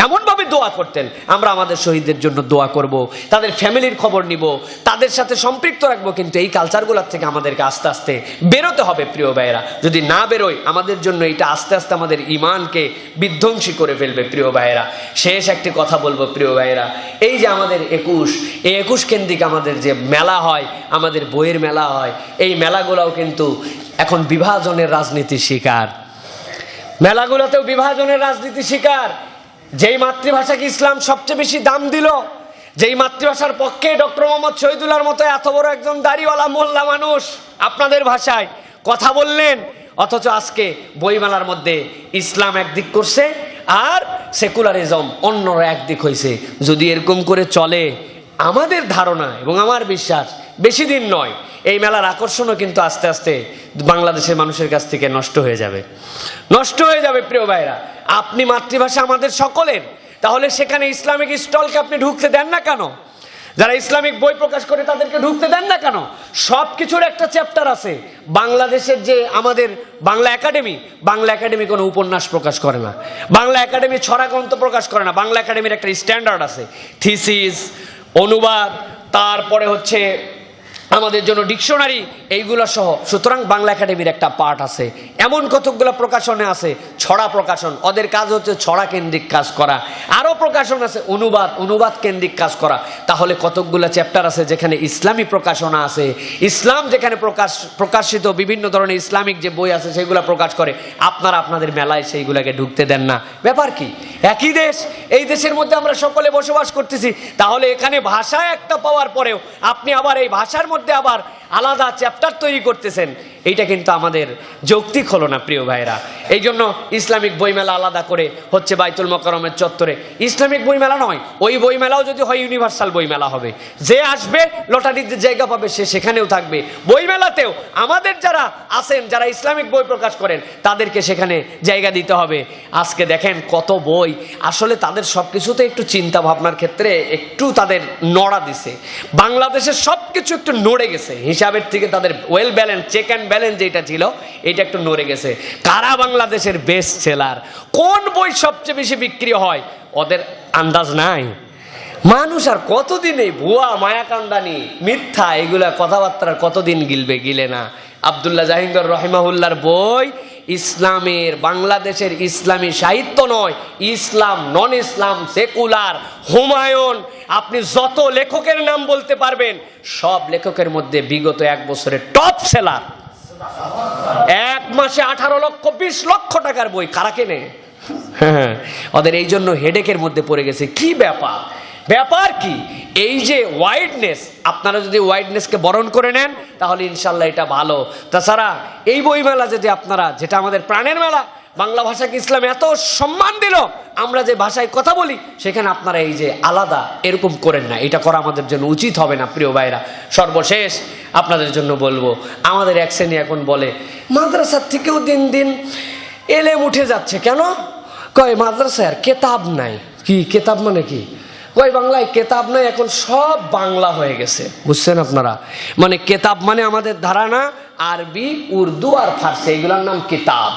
এমনভাবে দোয়া করতেন। আমরা আমাদের শহীদদের জন্য দোয়া করব, তাদের ফ্যামিলির খবর নিব, তাদের সাথে সম্পৃক্ত রাখবো, কিন্তু এই কালচারগুলোর থেকে আমাদেরকে আস্তে আস্তে বেরোতে হবে। প্রিয় ভাইয়েরা, যদি না বেরোয় আমাদের জন্য এটা আস্তে আস্তে আমাদের ঈমানকে বিধ্বংসী করে ফেলবে। প্রিয় ভাইয়েরা, শেষ একটি কথা বলবো। প্রিয় ভাইয়েরা, এই যে আমাদের 21 কেন্দ্রিক আমাদের যে মেলা হয়, আমাদের বইয়ের মেলা হয়, এই মেলাগুলোও কিন্তু এখন বিভাজনের রাজনীতির শিকার। মেলাগুলোতেও বিভাজনের রাজনীতির শিকার। যেই মাতৃভাষাকে ইসলাম সবচেয়ে বেশি দাম দিল, যেই মাতৃভাষার পক্ষে ডক্টর মোহাম্মদ শহীদুল্লাহর মতো এত বড় একজন দাড়িওয়ালা মোল্লা মানুষ আপনাদের ভাষায় কথা বললেন, অথচ আজকে বইমেলার মধ্যে ইসলাম একদিক করছে আর সেকুলারিজম অন্য একদিক হয়েছে। যদি এরকম করে চলে, আমাদের ধারণা এবং আমার বিশ্বাস বেশি দিন নয়, এই মেলার আকর্ষণও কিন্তু আস্তে আস্তে বাংলাদেশের মানুষের কাছ থেকে নষ্ট হয়ে যাবে, নষ্ট হয়ে যাবে। প্রিয় ভাইরা, আপনি মাতৃভাষা আমাদের সকলের, তাহলে সেখানে ইসলামিক স্টলকে আপনি ঢুকতে দেন না কেন? যারা ইসলামিক বই প্রকাশ করে তাদেরকে ঢুকতে দেন না কেন? সব কিছুর একটা চ্যাপ্টার আছে। বাংলাদেশের যে আমাদের বাংলা একাডেমি কোনো উপন্যাস প্রকাশ করে না, বাংলা একাডেমি ছড়া গ্রন্থ প্রকাশ করে না। বাংলা একাডেমির একটা স্ট্যান্ডার্ড আছে, থিসিস, অনুবাদ, তারপরে হচ্ছে আমাদের জন্য ডিকশনারি, এইগুলো সহ। সুতরাং বাংলা একাডেমির একটা পার্ট আছে। এমন কতকগুলো প্রকাশনে আছে ছড়া প্রকাশন, ওদের কাজ হচ্ছে ছড়া কেন্দ্রিক কাজ করা। আরও প্রকাশন আছে অনুবাদ কেন্দ্রিক কাজ করা। তাহলে কতকগুলো চ্যাপ্টার আছে যেখানে ইসলামী প্রকাশনা আছে, ইসলাম যেখানে প্রকাশিত বিভিন্ন ধরনের ইসলামিক যে বই আছে সেগুলো প্রকাশ করে। আপনারা আপনাদের মেলায় সেইগুলোকে ঢুকতে দেন না, ব্যাপার কি? একই দেশ, এই দেশের মধ্যে আমরা সকলে বসবাস করতেছি। তাহলে এখানে ভাষা একটা পাওয়ার পরেও আপনি আবার এই ভাষার মধ্যে আবার আলাদা চ্যাপ্টার তৈরি করতেছেন, এইটা কিন্তু আমাদের যৌক্তিক হলো না প্রিয় ভাইরা। এই জন্য ইসলামিক বইমেলা আলাদা করে হচ্ছে বাইতুল মোকাররমের চত্বরে। ইসলামিক বইমেলা নয়, ওই বইমেলাও যদি হয় ইউনিভার্সাল বইমেলা হবে। যে আসবে লটারিতে জায়গা পাবে, সে সেখানেও থাকবে। বইমেলাতেও আমাদের যারা আছেন, যারা ইসলামিক বই প্রকাশ করেন, তাদেরকে সেখানে জায়গা দিতে হবে। আজকে দেখেন কত বই, আসলে তাদের সব কিছুতে একটু চিন্তা ভাবনার ক্ষেত্রে একটু তাদের নড়া দিছে। বাংলাদেশের সব কিছু একটু নড়ে গেছে, হিসাবের থেকে তাদের well balance, check and balance যেটা ছিল এটা একটু নড়ে গেছে। কারা বাংলাদেশের বেস্ট সেলার, কোন বই সবচেয়ে বেশি বিক্রি হয়, ওদের আন্দাজ নাই। মানুষ আর কতদিন এই ভুয়া মায়াকান্দানি মিথ্যা এগুলা কথাবার্তা কতদিন গিলে না। আব্দুল্লাহ জাহিঙ্গর রহিমাহুল্লাহর বই ইসলামের, বাংলাদেশের ইসলামী সাহিত্য নয়, ইসলাম, নন ইসলাম, সেকুলার, হুমায়ুন, আপনি যত লেখকের নাম বলতে পারবেন সব লেখকের মধ্যে বিগত 1 বছরের টপ সেলার। 1 মাসে 18 লক্ষ 20 লক্ষ টাকার বই কারা কেনে? হ্যাঁ, ওদের এই জন্য হেডেকের মধ্যে পড়ে গেছে। কি ব্যাপার কি? এই যে ওয়াইডনেস, আপনারা যদি ওয়াইডনেসকে বরণ করে নেন তাহলে ইনশাল্লাহ এটা ভালো। তাছাড়া এই বইমেলা যদি আপনারা, যেটা আমাদের প্রাণের মেলা, বাংলা ভাষাকে ইসলাম এত সম্মান দিল, আমরা যে ভাষায় কথা বলি সেখানে আপনারা এই যে আলাদা এরকম করেন না, এটা করা আমাদের জন্য উচিত হবে না প্রিয় ভাইরা। সর্বশেষ আপনাদের জন্য বলবো, আমাদের এক শ্রেণী এখন বলে মাদ্রাসার থেকেও দিন দিন এলেম উঠে যাচ্ছে। কেন? কয় মাদ্রাসায় আর কেতাব নাই। কি কেতাব মানে কি? কই বাংলায় কেতাব নাই, এখন সব বাংলা হয়ে গেছে। বুঝছেন আপনারা? মানে কেতাব মানে আমাদের ধারণা আরবি, উর্দু আর ফার্সি, এগুলোর নাম কিতাব,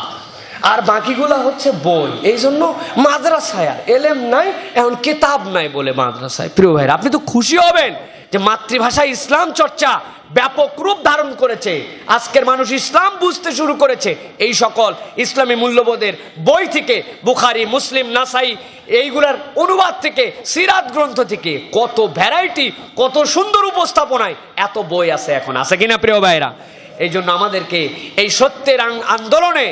আর বাকিগুলো হচ্ছে বই। এই জন্য মাদ্রাসায় আর এলেম নাই, এখন কেতাব নাই বলে মাদ্রাসায়। প্রিয় ভাইরা, আপনি তো খুশি হবেন যে মাতৃভাষায় ইসলাম চর্চা ব্যাপক রূপ ধারণ করেছে। আজকের মানুষ ইসলাম বুঝতে শুরু করেছে এই সকল ইসলামী মূল্যবোধের বই থেকে, বুখারী, মুসলিম, নাসাই, এইগুলার অনুবাদ থেকে, সিরাত গ্রন্থ থেকে, কত ভ্যারাইটি, কত সুন্দর উপস্থাপনায় এত বই আছে এখন, আছে কিনা প্রিয় ভাইরা? এই জন্য আমাদেরকে এই সত্যের আন্দোলনে,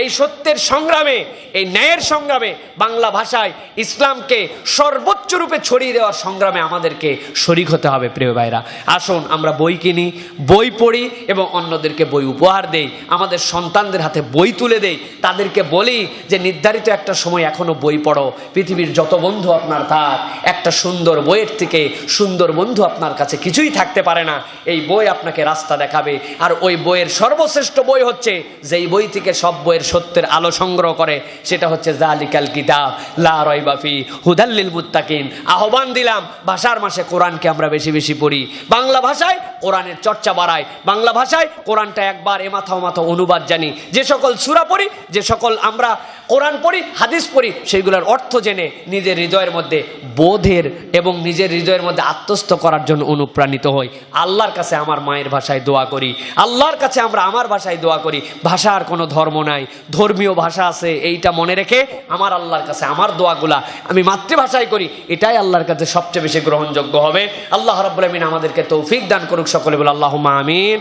এই সত্যের সংগ্রামে, এই ন্যায়ের সংগ্রামে, বাংলা ভাষায় ইসলামকে সর্বোচ্চ রূপে ছড়িয়ে দেওয়ার সংগ্রামে আমাদেরকে শরীক হতে হবে প্রিয় ভাইরা। আসুন আমরা বই কিনি, বই পড়ি এবং অন্যদেরকে বই উপহার দেই, আমাদের সন্তানদের হাতে বই তুলে দেই, তাদেরকে বলি যে নির্ধারিত একটা সময় এখনো বই পড়ো। পৃথিবীর যত বন্ধু আপনার থাক, একটা সুন্দর বইয়ের থেকে সুন্দর বন্ধু আপনার কাছে কিছুই থাকতে পারে না। এই বই আপনাকে রাস্তা দেখাবে, আর ওই বইয়ের সর্বশ্রেষ্ঠ বই হচ্ছে যেই বই থেকে সব বইয়ের সত্যের আলো সংগ্রহ করে, সেটা হচ্ছে যালিকাল কিতাব লা রাইবা ফি হুদাল লিল মুত্তাকিন। আহ্বান দিলাম, ভাষার মাসে কোরআনকে আমরা বেশি বেশি পড়ি, বাংলা ভাষায় কোরআনের চর্চা বাড়াই, বাংলা ভাষায় কোরআনটা একবার এমাথা ওমাথা অনুবাদ জানি, যে সকল সূরা পড়ি, যে সকল আমরা কোরআন পড়ি, হাদিস পড়ি, সেইগুলোর অর্থ জেনে নিজের হৃদয়ের মধ্যে বোধের এবং নিজের হৃদয়ের মধ্যে আত্মস্থ করার জন্য অনুপ্রাণিত হই। আল্লাহর কাছে আমার মায়ের ভাষায় দোয়া করি, আল্লাহর কাছে আমরা আমার ভাষায় দোয়া করি। ভাষার কোনো ধর্ম নাই, ধর্মীয় ভাষা আছে, এইটা মনে রেখে আমার আল্লাহর কাছে আমার দোয়াগুলা আমি মাতৃভাষায় করি, এটাই আল্লাহর কাছে সবচেয়ে বেশি গ্রহণযোগ্য হবে। আল্লাহ রাব্বুল আমিন আমাদেরকে তৌফিক দান করুক। সকলে বলে আল্লাহুম্মা আমিন।